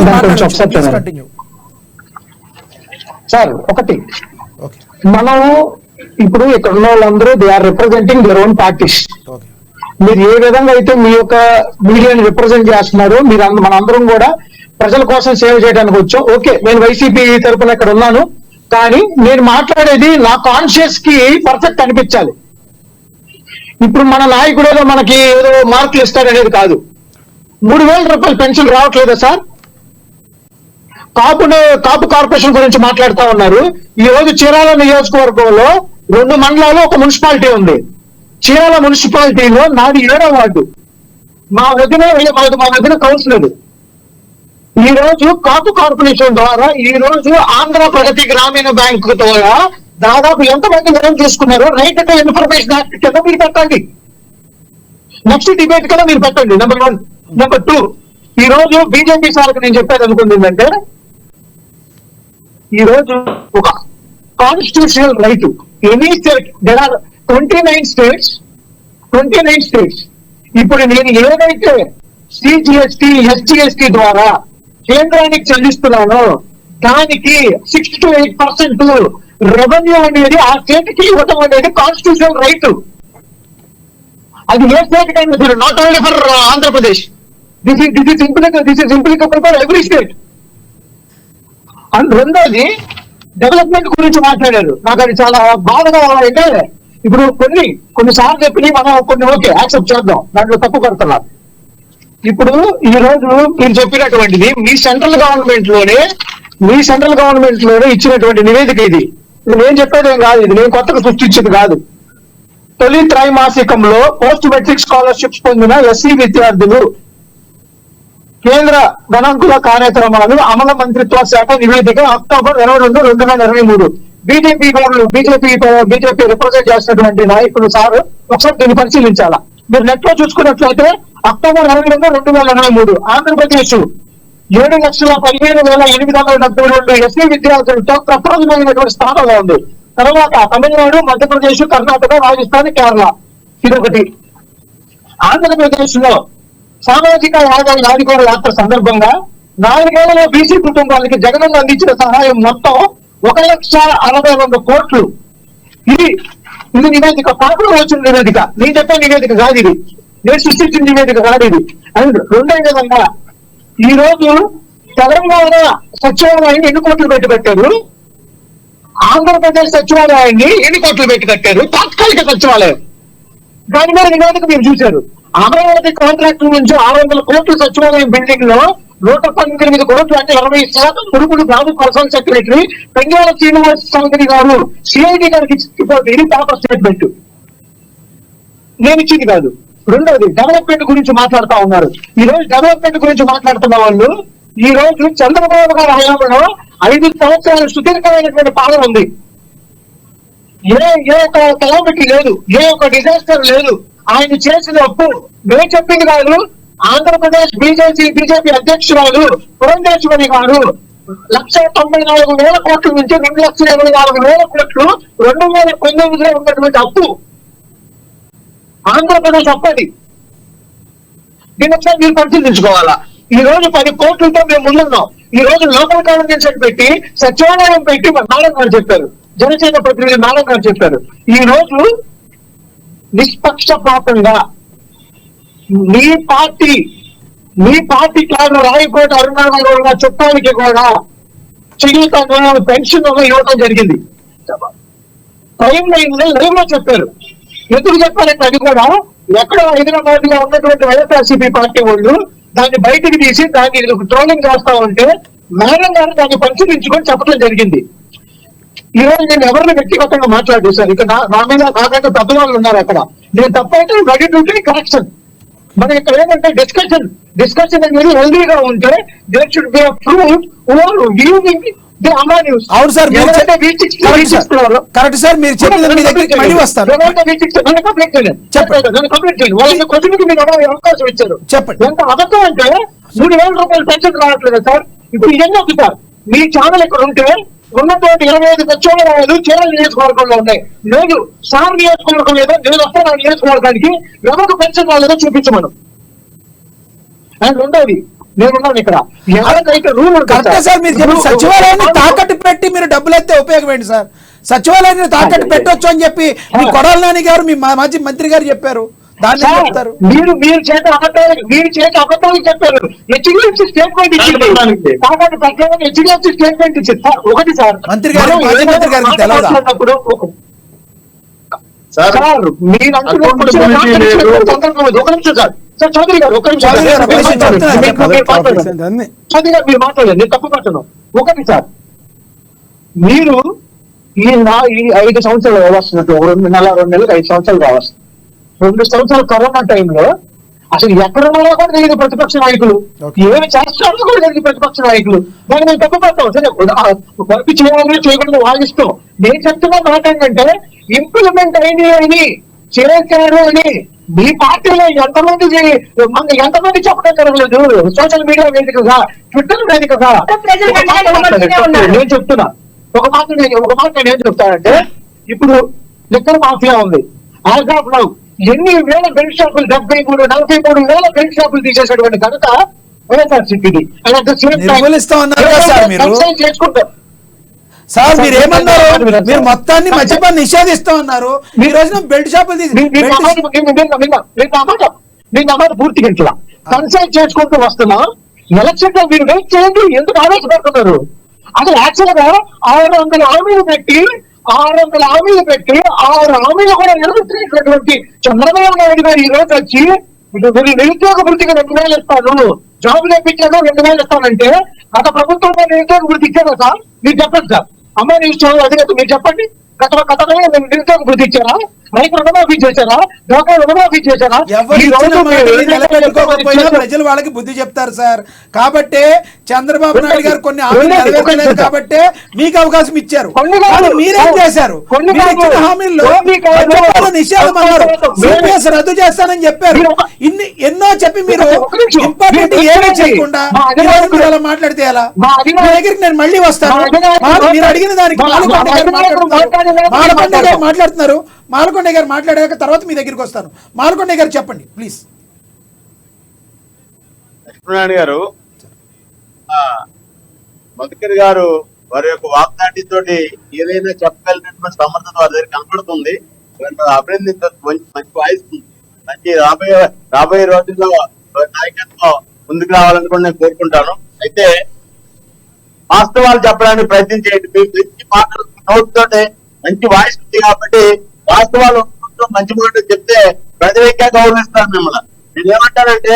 సార్ ఒకటి, మనం ఇప్పుడు ఇక్కడ ఉన్న వాళ్ళందరూ they are representing their own parties. మీరు ఏ విధంగా అయితే మీ యొక్క మీడియాని రిప్రజెంట్ చేస్తున్నారు, మీరు మనందరం కూడా ప్రజల కోసం సేవ చేయడానికి వచ్చాం. ఓకే, నేను వైసీపీ తరఫున ఇక్కడ ఉన్నాను, కానీ నేను మాట్లాడేది నా కాన్షియస్ కి పర్ఫెక్ట్ అనిపించాలి. ఇప్పుడు మన నాయకుడు ఏదో మనకి ఏదో మార్కులు ఇస్తాడనేది కాదు. 3,000 రూపాయలు పెన్షన్ రావట్లేదా సార్? కాపు కార్పొరేషన్ గురించి మాట్లాడుతా ఉన్నారు. ఈ రోజు చీరాల నియోజకవర్గంలో 2 మండలాలు, ఒక మున్సిపాలిటీ ఉంది. చీరాల మున్సిపాలిటీలో నాది 7వ వార్డు. మా వదిన కౌన్సిలర్. ఈ రోజు కాపు కార్పొరేషన్ ద్వారా ఈ రోజు ఆంధ్ర ప్రగతి గ్రామీణ బ్యాంకు ద్వారా దాదాపు ఎంతమంది మనం చూసుకున్నారు. రైట్ టు ఇన్ఫర్మేషన్ యాక్ట్ కింద మీరు పెట్టండి. నెక్స్ట్ డిబేట్ కన్నా మీరు పెట్టండి. నెంబర్ 1. నెంబర్ 2, ఈ రోజు బీజేపీ సార్కి నేను చెప్పేది అనుకుంది ఏంటంటే, ఈ రోజు ఒక constitutional right any state, there are 29 states. ఇప్పుడు నేను ఏదైతే CGST, SGST ద్వారా కేంద్రానికి చెల్లిస్తున్నానో దానికి 6 to 8% రెవెన్యూ అనేది ఆ స్టేట్ కి ఇవ్వటం అనేది కాన్స్టిట్యూషనల్ రైట్. అది ఏ స్టేట్ కైనా సరే, not only for Andhra Pradesh. This is applicable for every state. And రెండోది డెవలప్మెంట్ గురించి మాట్లాడారు. నాకు అది చాలా బాధగా అంటే, ఇప్పుడు కొన్నిసార్లు చెప్పి మనం కొన్ని ఓకే యాక్సెప్ట్ చేద్దాం, దాంట్లో తప్పు పడుతున్నారు. ఇప్పుడు ఈ రోజు మీరు చెప్పినటువంటిది మీ సెంట్రల్ గవర్నమెంట్ లోనే ఇచ్చినటువంటి నివేదిక ఇది. నేను చెప్పేది ఏం కాదు, ఇది నేను కొత్తగా సృష్టించింది కాదు. తొలి త్రైమాసికంలో పోస్ట్ మెట్రిక్ స్కాలర్షిప్స్ పొందిన ఎస్సీ విద్యార్థులు కేంద్ర గణాంకుల కార్యక్రమాలు అమలు మంత్రిత్వ శాఖ నివేదిక అక్టోబర్ 22, 2023. బీజేపీ రిప్రజెంట్ చేసినటువంటి నాయకులు సార్ ఒకసారి దీన్ని పరిశీలించాలా. మీరు నెట్ లో చూసుకున్నట్లయితే అక్టోబర్ 22, 2023 ఆంధ్రప్రదేశ్ 7,15,872 ఎస్సీ విద్యార్థులతో ప్రప్రథమైనటువంటి స్థానంలో ఉంది. తర్వాత తమిళనాడు, మధ్యప్రదేశ్, కర్ణాటక, రాజస్థాన్, కేరళ. ఇదొకటి. ఆంధ్రప్రదేశ్ లో సామాజిక ఆదివార యాత్ర సందర్భంగా 4 ఏళ్లలో బీసీ కుటుంబాలకి జగనన్న అందించిన సహాయం మొత్తం 1,62 కోట్లు. ఇది నివేదిక, పాపలో వచ్చిన నివేదిక. నేను చెప్పే నివేదిక కాదు ఇది, నేను సృష్టించిన నివేదిక కాదు ఇది. అండ్ రెండో విధంగా ఈ రోజు తెలంగాణ సచివాలయాన్ని ఎన్ని కోట్లు పెట్టి కట్టారు, ఆంధ్రప్రదేశ్ సచివాలయాన్ని ఎన్ని కోట్లు పెట్టి కట్టారు, తాత్కాలిక సచివాలయం. దాని మీద నివేదిక మీరు చూశారు. అమరావతి కాంట్రాక్టర్ నుంచి 600 కోట్ల సచివాలయం బిల్డింగ్ లో 119 కోట్లు, అంటే 20% మురుగుడు బాబు పర్సనల్ సెక్రటరీ పెంగాల శ్రీనివాస చౌదరి గారు సిఐడి గారికి ఇచ్చిపోతే ఇది పేపర్ స్టేట్మెంట్, నేను ఇచ్చింది కాదు. రెండవది డెవలప్మెంట్ గురించి మాట్లాడుతూ ఉన్నారు. ఈ రోజు డెవలప్మెంట్ గురించి మాట్లాడుతున్న వాళ్ళు ఈ రోజు చంద్రబాబు గారి హయాంలో 5 సంవత్సరాలు సుదీర్ఘమైనటువంటి పాలన ఉంది. ఏ ఒక్క కెలామిటీ లేదు, ఏ ఒక్క డిజాస్టర్ లేదు. ఆయన చేసిన అప్పు మేము చెప్పింది కాదు. ఆంధ్రప్రదేశ్ బీజేపీ అధ్యక్షురాలు పురంధేశ్వరి గారు 1,94,000 కోట్ల నుంచి 2,24,000 కోట్లు 2019లో ఉన్నటువంటి అప్పు ఆంధ్రప్రదేశ్ అప్పది. దీని ఒకసారి మీరు పరిశీలించుకోవాలా. ఈ రోజు 10 కోట్లతో మేము ముందున్నాం. ఈ రోజు లోకల్ గవర్నెన్స్ పెట్టి సచివాలయం పెట్టి మేడం గారు చెప్పారు, జనసేన ప్రతినిధి మేడం గారు చెప్పారు. ఈ రోజు నిష్పక్షపాతంగా మీ పార్టీ కాదు రాయకోట అరుణాచల చుట్టానికి కూడా చిన్న పెన్షన్ ఇవ్వడం జరిగింది. ప్రైమ్ లైన్ లో చెప్పారు. ఎందుకు చెప్పారంటే అది కూడా ఎక్కడ హైదరాబాద్ లో ఉన్నటువంటి వైఎస్ఆర్సీపీ పార్టీ వాళ్ళు దాన్ని బయటికి తీసి దాన్ని ట్రోలింగ్ చేస్తా ఉంటే మేడం గారు దాన్ని పరిశీలించుకొని చెప్పడం జరిగింది. ఈ రోజు నేను ఎవరిని వ్యక్తిగతంగా మాట్లాడలేదు సార్. ఇక నా మీద నాకంటే పెద్ద వాళ్ళు ఉన్నారు అక్కడ. నేను తప్పైతే రెడీ టు టేక్ కరెక్షన్. మనం ఇక్కడ ఏంటంటే డిస్కషన్ అనేది హెల్దీగా ఉంటే there should be a fruit or viewing the అమా న్యూస్. అవును సార్, కరెక్ట్ సార్. మీరు చెప్పిన మీ దగ్గరికి మళ్ళీ వస్తాను. అవకాశం ఇచ్చారు. చెప్పండి. ఎంత అబద్ధం అంటే 3,000 రూపాయలు పెన్షన్ రావట్లేదు సార్. ఇప్పుడు ఇవన్నీ సార్ మీ ఛానల్ ఇక్కడ ఉంటే ఉన్నటువంటి 25 సచివాలయాలు చీరాల నియోజకవర్గంలో ఉన్నాయి. లేదు సార్ నియోజకవర్గం లేదో నేను వస్తాను ఆ నియోజకవర్గానికి, ఎవరికి పెన్షన్ రాలేదో చూపించమను. అండ్ రెండోది నేనున్నాను ఇక్కడ, ఎవరికైతే రూల్ కరెక్టే సార్. మీరు చెప్పిన సచివాలయాన్ని తాకట్టు పెట్టి మీరు డబ్బులు ఎత్తే ఉపయోగం ఏంటి సార్? సచివాలయాన్ని తాకట్టు పెట్టొచ్చు అని చెప్పి మీ కొడాల నాని గారు, మీ మాజీ మంత్రి గారు చెప్పారు. దాన్ని చెప్తారు మీరు చేత అబద్ధాలు చెప్పారు. హెచ్డిఎఫ్సి స్టేట్మెంట్ ఇచ్చింది, తాకట్టు పెట్టాలని హెచ్డిఎఫ్సి స్టేట్మెంట్ ఇచ్చింది. సార్ ఒకటి సార్, మంత్రి గారు మాజీ మంత్రి గారికి తెలవదా? సార్ మీరు ఒక నిమిషం సార్. సార్ చౌదరి గారు ఒక నిమిషం మీరు మాట్లాడారు, నేను తప్పు పట్టను. ఒకటి సార్, మీరు ఈ 5 సంవత్సరాలు వస్తున్నట్టు 2 నెలలు 5 సంవత్సరాలు కావచ్చు. 2 సంవత్సరాలు కరోనా టైంలో అసలు ఎక్కడ ఉన్నారో కూడా తెలియదు ప్రతిపక్ష నాయకులు, ఏమి చేస్తారో కూడా తెలియదు ప్రతిపక్ష నాయకులు. దాన్ని మేము తప్పు పడతాం. సరే వర్క్ చేయాలి చేయకుండా వాదిస్తాం. నేను చెప్తున్న మాట ఏంటంటే ఇంప్లిమెంట్ అయింది అని చేశారు అని మీ పార్టీలో ఎంతమంది చెప్పడం జరగలేదు. సోషల్ మీడియా వేదికగా, ట్విట్టర్ వేదికగా నేను చెప్తున్నా. ఒక మాట నేను చెప్తానంటే, ఇప్పుడు లిక్కర్ మాఫియా ఉంది. యాజ్ ఆఫ్ నౌ ఎన్ని వేల బెల్ట్ షాపులు 43-43 వేల బెల్ట్ షాపులు తీసేసేటువంటి కనుక వైఎస్ఆర్సీపీ చేసుకుంటాం. సార్ మీరు ఏమన్నారు? మీరు మొత్తాన్ని మద్యపాన్ని నిషేధిస్తామన్నారు. ఈ రోజున బెల్ట్ షాపులు నేను అమ్మాట పూర్తిగా ఇంట్లో కన్సల్ట్ చేసుకుంటూ వస్తున్నా. ఎలక్షన్ లో మీరు వెయిట్ చేయండి, ఎందుకు ఆవేశపడుతున్నారు? అసలు యాక్చువల్ గా 600 హామీలు పెట్టి 600 హామీలు కూడా నెరవేర్చినటువంటి చంద్రబాబు నాయుడు గారు ఈ రోజు వచ్చి మీరు నిరుద్యోగ వృత్తికి 2000 ఇస్తాను, జాబులు ఇప్పించాను 2000 ఇస్తానంటే గత ప్రభుత్వంలో నిరుద్యోగ వృత్తి ఇచ్చారా సార్? మీరు చెప్పండి సార్. అమ్మాయి ఇష్టం అధినేత మీరు చెప్పండి. గతంలో నిరుద్యోగ వృత్తి ఇచ్చారా? రైతు రుణమాఫీ చేశారా? డోకా రుణమాఫీ చేశారా? ప్రజలు వాళ్ళకి బుద్ధి చెప్తారు సార్. కాబట్టే చంద్రబాబు నాయుడు గారు కొన్ని హామీలు నెరవేర్చలేదు కాబట్టే మీకు అవకాశం ఇచ్చారు. మీరేం చేశారు? మీరు ఇచ్చిన హామీల్లో నిషేధం అన్నారు, సిపిఎస్ రద్దు చేస్తానని చెప్పారు. ఎన్నో చెప్పి మీరు ఇంపార్టెంట్ ఏమీ చేయకుండా అలా మాట్లాడితే ఎలా? మీ దగ్గరికి నేను మళ్ళీ వస్తాను. మీరు అడిగిన దానికి మాలకొండ గారు మాట్లాడుతున్నారు. మాలకొండ గారు మాట్లాడాక తర్వాత మీ దగ్గరికి వస్తాను. మాలకొండ గారు చెప్పండి ప్లీజ్. లక్ష్మణ్ గారు, మధుకర్ గారు వారి యొక్క వాగ్దాటితోటి ఏదైనా చెప్పగలిగినటువంటి సమర్థత వారి దగ్గర కనపడుతుంది. మంచి వాయిస్ మంచి రాబోయే రోజుల్లో నాయకత్వం ముందుకు రావాలని కూడా నేను కోరుకుంటాను. అయితే వాస్తవాలు చెప్పడానికి ప్రయత్నం చేయండి. మీరు మంచి మాటలు నోటితోటే మంచి వాయిస్ ఉంది కాబట్టి వాస్తవాలు మంచి మాటలు చెప్తే ప్రజలకే గౌరవిస్తారు మిమ్మల్ని. నేను ఏమంటానంటే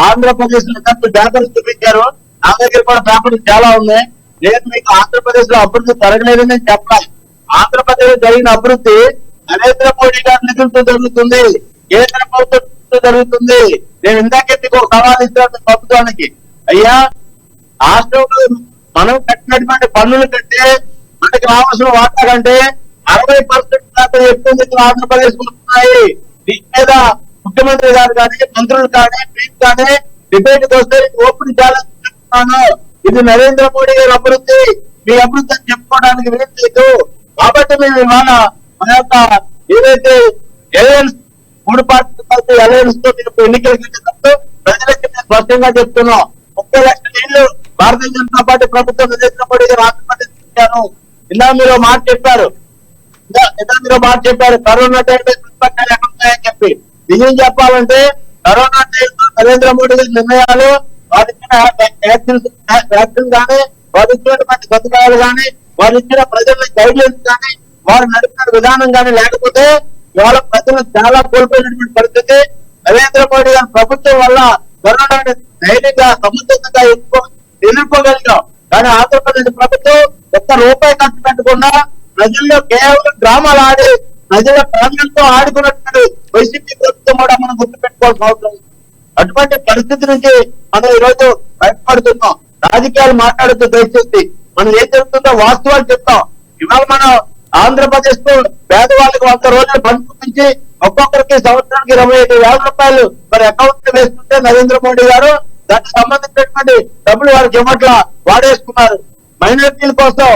ఆంధ్రప్రదేశ్ లో పేపర్లు చూపించారు, నా దగ్గర కూడా పేపర్లు చాలా ఉన్నాయి. నేను మీకు ఆంధ్రప్రదేశ్ లో అభివృద్ధి జరగలేదని నేను చెప్పాలి. ఆంధ్రప్రదేశ్ జరిగిన అభివృద్ధి నరేంద్ర మోడీ గారి నిధులతో జరుగుతుంది, కేంద్ర ప్రభుత్వంతో జరుగుతుంది. నేను ఇందాకే మీకు ఒక సవాల్ ఇచ్చాను ప్రభుత్వానికి. అయ్యా, రాష్ట్రంలో మనం కట్టినటువంటి పన్నులు కంటే మనకి రావాల్సిన వాటా కంటే 60% దాకా ఎక్కువ నిధులు ఆంధ్రప్రదేశ్ వస్తున్నాయి. దీని మీద ముఖ్యమంత్రి గారు కానీ, మంత్రులు కానీ, మీరు కానీ డిబేట్కి వస్తే ఓపెన్ ఛాలెంజ్ చెప్తున్నాను. ఇది నరేంద్ర మోడీ గారి అభివృద్ధి, మీ అభివృద్ధి అని చెప్పుకోవడానికి వీలు లేదు. కాబట్టి మేము ఇవాళ మన యొక్క ఏదైతే అలయన్స్ 3 పార్టీలు కలిసి అలయన్స్ తో మీరు ఎన్నికలకి ప్రజలకి మేము స్పష్టంగా చెప్తున్నాం. 30 లక్షల ఇళ్లు భారతీయ జనతా పార్టీ ప్రభుత్వం నరేంద్ర మోడీ గారు ఆంధ్రప్రదేశ్ ఇచ్చాను. ఇలా మీరు మాట చెప్పారు, కరోనా టైంలో ఎక్కడున్నాయని చెప్పి. నిజం చెప్పాలంటే కరోనా టైంలో నరేంద్ర మోడీ గారి నిర్ణయాలు, వారు ఇచ్చిన వ్యాక్సిన్ కానీ, వారు ఇచ్చినటువంటి సదుపాయాలు కానీ, వారు ఇచ్చిన ప్రజల గైడ్లైన్స్ కానీ, వారు నడిపిన విధానం కానీ లేకపోతే ఇవాళ ప్రజలు చాలా కోల్పోయినటువంటి పరిస్థితి. నరేంద్ర మోడీ గారి ప్రభుత్వం వల్ల కరోనాని ధైర్యంగా సముచితంగా ఎదుర్కోగలిగాం. కానీ ఆంధ్రప్రదేశ్ ప్రభుత్వం ఒక్క రూపాయి ఖర్చు పెట్టకుండా ప్రజల్లో కేవలం డ్రామాలు ఆడి ప్రజల ప్రాణాలతో ఆడుకున్నట్టు వైసీపీ ప్రభుత్వం కూడా మనం గుర్తుపెట్టుకోవాల్సిన అవసరం. అటువంటి పరిస్థితి నుంచి మనం ఈరోజు బయటపడుతున్నాం. రాజకీయాలు మాట్లాడుతూ దయచేసి మనం ఏం జరుగుతుందో వాస్తవాలు చెప్తాం. ఇవాళ మనం ఆంధ్రప్రదేశ్ కు పేదవాళ్ళకి 100 రోజులు బండ్ చూపించి ఒక్కొక్కరికి సంవత్సరానికి 25,000 రూపాయలు మరి అకౌంట్ వేసుకుంటే నరేంద్ర మోడీ గారు దానికి సంబంధించినటువంటి డబ్బులు వారికి ఇవ్వట్ల వాడేసుకున్నారు. మైనారిటీల కోసం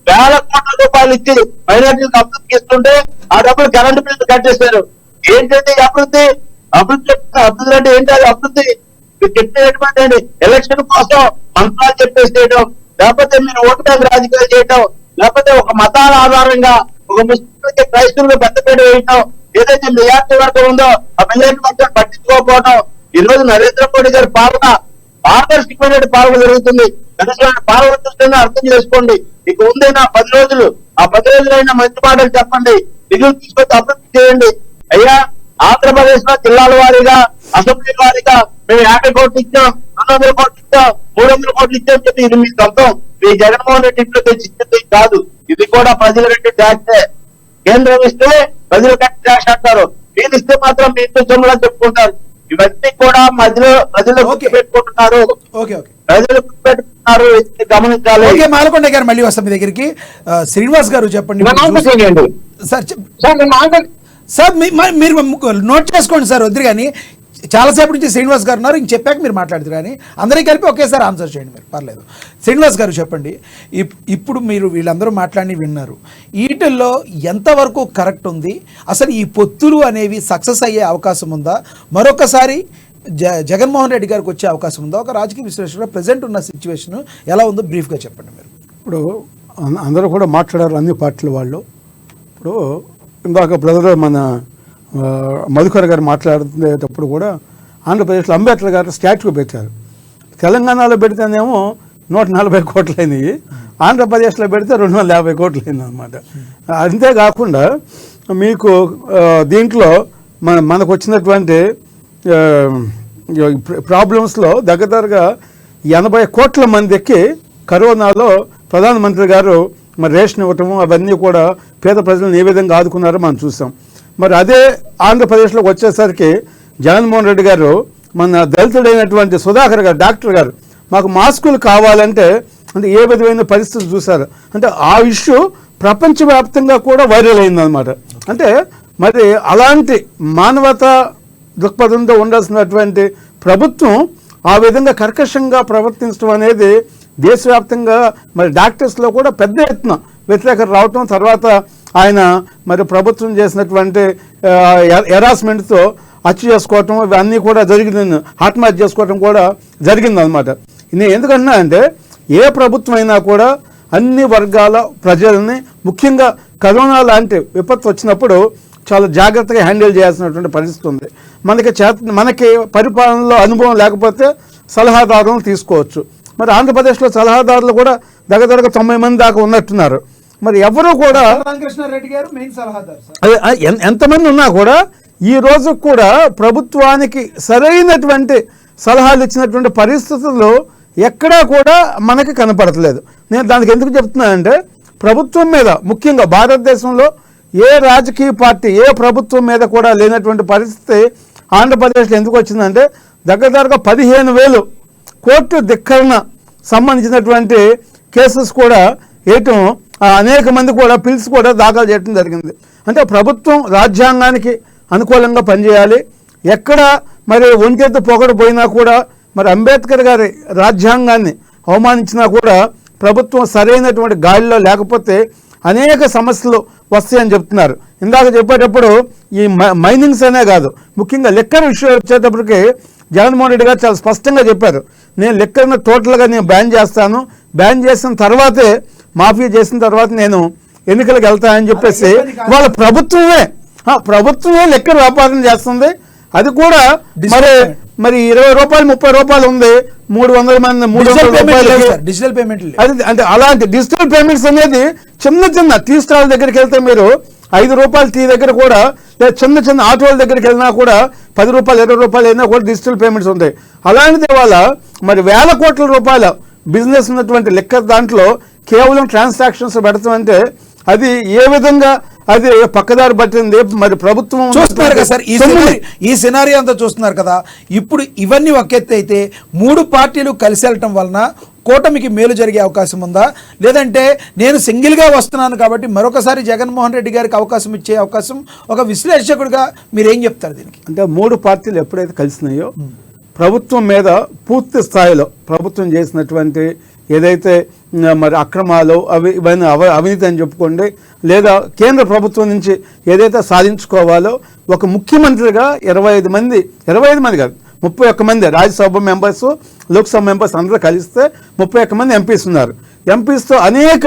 వేల కోట్ల రూపాయలు ఇచ్చి మైనారిటీలకు అభివృద్ధికి ఇస్తుంటే ఆ డబ్బులు కరెంటు బిల్లు కట్టేశారు. ఏంటంటే అభివృద్ధి అభివృద్ధి అంటే ఏంటి? అది అభివృద్ధి మీరు చెప్పేటువంటి ఎలక్షన్ కోసం మంత్రాలు చెప్పేసేయడం, లేకపోతే మీరు ఓటు బ్యాంక్ రాజకీయాలు చేయటం, లేకపోతే ఒక మతాల ఆధారంగా ఒక ముస్లింలకి క్రైస్తవులకు పెద్దపేట వేయటం, ఏదైతే మెజార్టీ వర్గం ఉందో ఆ మెజార్టీ వర్గం పట్టించుకోకపోవడం. ఈ రోజు నరేంద్ర మోడీ గారి పాలన పారదర్శకమైన పాలన జరుగుతుంది. కనీసం పాలన చూస్తేనే అర్థం చేసుకోండి. ఇక ఉందైనా 10 రోజులు, ఆ 10 రోజులైనా మంచి మాటలు చెప్పండి, నిధులు తీసుకొచ్చి అభివృద్ధి చేయండి. అయ్యా, ఆంధ్రప్రదేశ్ లో జిల్లాల వారీగా, అసెంబ్లీ వారీగా మేము 50 కోట్లు ఇచ్చాం, 200 కోట్లు ఇచ్చాం, 300 కోట్లు ఇచ్చాం చెప్పి ఇది మీ సొంతం, మీ జగన్మోహన్ రెడ్డి ఇంట్లో తెచ్చింది కాదు. ఇది కూడా ప్రజల రెడ్డి ట్యాక్సే. కేంద్రం ఇస్తే ప్రజలు కట్టి ట్యాక్స్ అంటారు, మీరు ఇస్తే మాత్రం మీ ఇంట్లో సొమ్ములా చెప్పుకుంటారు. ఇవన్నీ కూడా మధ్యలో ప్రజలు పెట్టుకుంటున్నారు, ప్రజలు పెట్టుకుంటున్నారు, గమనించాలి. మాలకొండ గారు మళ్ళీ వస్తాం మీ దగ్గరికి. శ్రీనివాస్ గారు చెప్పండి సార్. మీరు నోట్ చేసుకోండి సార్, వద్దు కానీ చాలాసేపు నుంచి శ్రీనివాస్ గారు ఉన్నారు, ఇంక చెప్పాక మీరు మాట్లాడుతారు కానీ అందరికీ కలిపి ఒకేసారి ఆన్సర్ చేయండి మీరు, పర్లేదు. శ్రీనివాస్ గారు చెప్పండి, ఇప్పుడు మీరు వీళ్ళందరూ మాట్లాడి విన్నారు, వీటిల్లో ఎంతవరకు కరెక్ట్ ఉంది? అసలు ఈ పొత్తులు అనేవి సక్సెస్ అయ్యే అవకాశం ఉందా? మరొకసారి జగన్మోహన్ రెడ్డి గారికి వచ్చే అవకాశం ఉందా? ఒక రాజకీయ విశ్లేషణ ప్రజెంట్ ఉన్న సిచ్యువేషన్ ఎలా ఉందో బ్రీఫ్గా చెప్పండి మీరు. ఇప్పుడు అందరూ కూడా మాట్లాడారు, అన్ని పార్టీల వాళ్ళు. ఇప్పుడు ఇందాక బ్రదర్ మన మధుకర్ గారు మాట్లాడేటప్పుడు కూడా ఆంధ్రప్రదేశ్లో అంబేద్కర్ గారు స్టాచ్యూ పెట్టారు. తెలంగాణలో పెడితేనేమో 140 కోట్లు అయినాయి, ఆంధ్రప్రదేశ్లో పెడితే 250 కోట్లు అయింది అనమాట. అంతేకాకుండా మీకు దీంట్లో మనకు వచ్చినటువంటి ప్రాబ్లమ్స్లో దగ్గరగా 80 కోట్ల మందికి కరోనాలో ప్రధానమంత్రి గారు మరి రేషన్ ఇవ్వటము అవన్నీ కూడా పేద ప్రజలను ఏ విధంగా ఆదుకున్నారో మనం చూసాం. మరి అదే ఆంధ్రప్రదేశ్లోకి వచ్చేసరికి జగన్మోహన్ రెడ్డి గారు మన దళితుడైనటువంటి సుధాకర్ గారు డాక్టర్ గారు మాకు మాస్కులు కావాలంటే అంటే ఏ విధమైన పరిస్థితి చూశారు అంటే ఆ ఇష్యూ ప్రపంచవ్యాప్తంగా కూడా వైరల్ అయిందనమాట. అంటే మరి అలాంటి మానవతా దృక్పథంతో ఉండాల్సినటువంటి ప్రభుత్వం ఆ విధంగా కర్కశంగా ప్రవర్తించడం అనేది దేశవ్యాప్తంగా మరి డాక్టర్స్లో కూడా పెద్ద ఎత్తున వ్యతిరేకత రావటం, తర్వాత ఆయన మరి ప్రభుత్వం చేసినటువంటి హెరాస్మెంట్తో హత్య చేసుకోవటం ఇవన్నీ కూడా జరిగింది, ఆత్మహత్య చేసుకోవటం కూడా జరిగిందనమాట. నేను ఎందుకన్నా అంటే ఏ ప్రభుత్వం అయినా కూడా అన్ని వర్గాల ప్రజల్ని ముఖ్యంగా కరోనా లాంటి విపత్తు వచ్చినప్పుడు చాలా జాగ్రత్తగా హ్యాండిల్ చేయాల్సినటువంటి పరిస్థితి ఉంది. మనకి పరిపాలనలో అనుభవం లేకపోతే సలహాదారులను తీసుకోవచ్చు. మరి ఆంధ్రప్రదేశ్లో సలహాదారులు కూడా దగ్గర 90 మంది దాకా ఉన్నట్టున్నారు. మరి ఎవరు కూడా రామకృష్ణారెడ్డి గారు మెయిన్ సలహాదారు సార్. ఎంతమంది ఉన్నా కూడా ఈ రోజు కూడా ప్రభుత్వానికి సరైనటువంటి సలహాలు ఇచ్చినటువంటి పరిస్థితుల్లో ఎక్కడా కూడా మనకి కనపడట్లేదు. నేను దానికి ఎందుకు చెప్తున్నానంటే ప్రభుత్వం మీద ముఖ్యంగా భారతదేశంలో ఏ రాజకీయ పార్టీ ఏ ప్రభుత్వం మీద కూడా లేనటువంటి పరిస్థితి ఆంధ్రప్రదేశ్లో ఎందుకు వచ్చిందంటే దగ్గరగా 15,000 కోర్టు ధిక్కరణ సంబంధించినటువంటి కేసెస్ కూడా వేయటం, అనేక మంది కూడా పిల్స్ కూడా దాఖలు చేయడం జరిగింది. అంటే ప్రభుత్వం రాజ్యాంగానికి అనుకూలంగా పనిచేయాలి. ఎక్కడ మరి ఒంటెత్తు పొగడపోయినా కూడా మరి అంబేద్కర్ గారి రాజ్యాంగాన్ని అవమానించినా కూడా ప్రభుత్వం సరైనటువంటి గాలిలో లేకపోతే అనేక సమస్యలు వస్తాయని చెప్తున్నారు. ఇందాక చెప్పేటప్పుడు ఈ మైనింగ్స్ అనే కాదు, ముఖ్యంగా లిక్కర్ విషయం వచ్చేటప్పటికి జగన్మోహన్ రెడ్డి గారు చాలా స్పష్టంగా చెప్పారు, నేను లిక్కర్ను టోటల్గా నేను బ్యాన్ చేస్తాను, బ్యాన్ చేసిన తర్వాతే మాఫీ చేసిన తర్వాత నేను ఎన్నికలకు వెళ్తానని చెప్పేసి వాళ్ళ ప్రభుత్వమే లిక్కర్ వ్యాపారం చేస్తుంది. అది కూడా మరి 20 రూపాయలు 30 రూపాయలు ఉంది, 300 మంది 300 రూపాయలు డిజిటల్ పేమెంట్. అది అంటే అలాంటి డిజిటల్ పేమెంట్స్ అనేది చిన్న టీ స్టాల్ దగ్గరికి వెళ్తే మీరు 5 రూపాయల టీ దగ్గర కూడా చిన్న ఆటోల దగ్గరికి వెళ్ళినా కూడా 10 రూపాయలు 20 రూపాయలు అయినా కూడా డిజిటల్ పేమెంట్స్ ఉంటాయి. అలాంటిది వాళ్ళ మరి వేల కోట్ల రూపాయల బిజినెస్ ఉన్నటువంటి లెక్క దాంట్లో కేవలం ట్రాన్సాక్షన్స్ పెడతామంటే అది ఏ విధంగా అది పక్కదారి పట్టింది. మరి ప్రభుత్వం చూస్తున్నారు కదా సార్, ఈ సినారీ అంతా చూస్తున్నారు కదా. ఇప్పుడు ఇవన్నీ ఒక ఎత్తు అయితే 3 పార్టీలు కలిసి వెళ్ళటం వలన కూటమికి మేలు జరిగే అవకాశం ఉందా, లేదంటే నేను సింగిల్గా వస్తున్నాను కాబట్టి మరొకసారి జగన్మోహన్ రెడ్డి గారికి అవకాశం ఇచ్చే అవకాశం ఒక విశ్లేషకుడిగా మీరేం చెప్తారు దీనికి? అంటే 3 పార్టీలు ఎప్పుడైతే కలిసినాయో ప్రభుత్వం మీద పూర్తి స్థాయిలో ప్రభుత్వం చేసినటువంటి ఏదైతే మరి అక్రమాలు ఇవన్నీ అవినీతి అని చెప్పుకోండి, లేదా కేంద్ర ప్రభుత్వం నుంచి ఏదైతే సాధించుకోవాలో ఒక ముఖ్యమంత్రిగా 25 మంది కాదు 31 మంది రాజ్యసభ మెంబర్స్ లోక్సభ మెంబర్స్ అందరూ కలిస్తే 31 మంది ఎంపీస్ ఉన్నారు. ఎంపీస్తో అనేక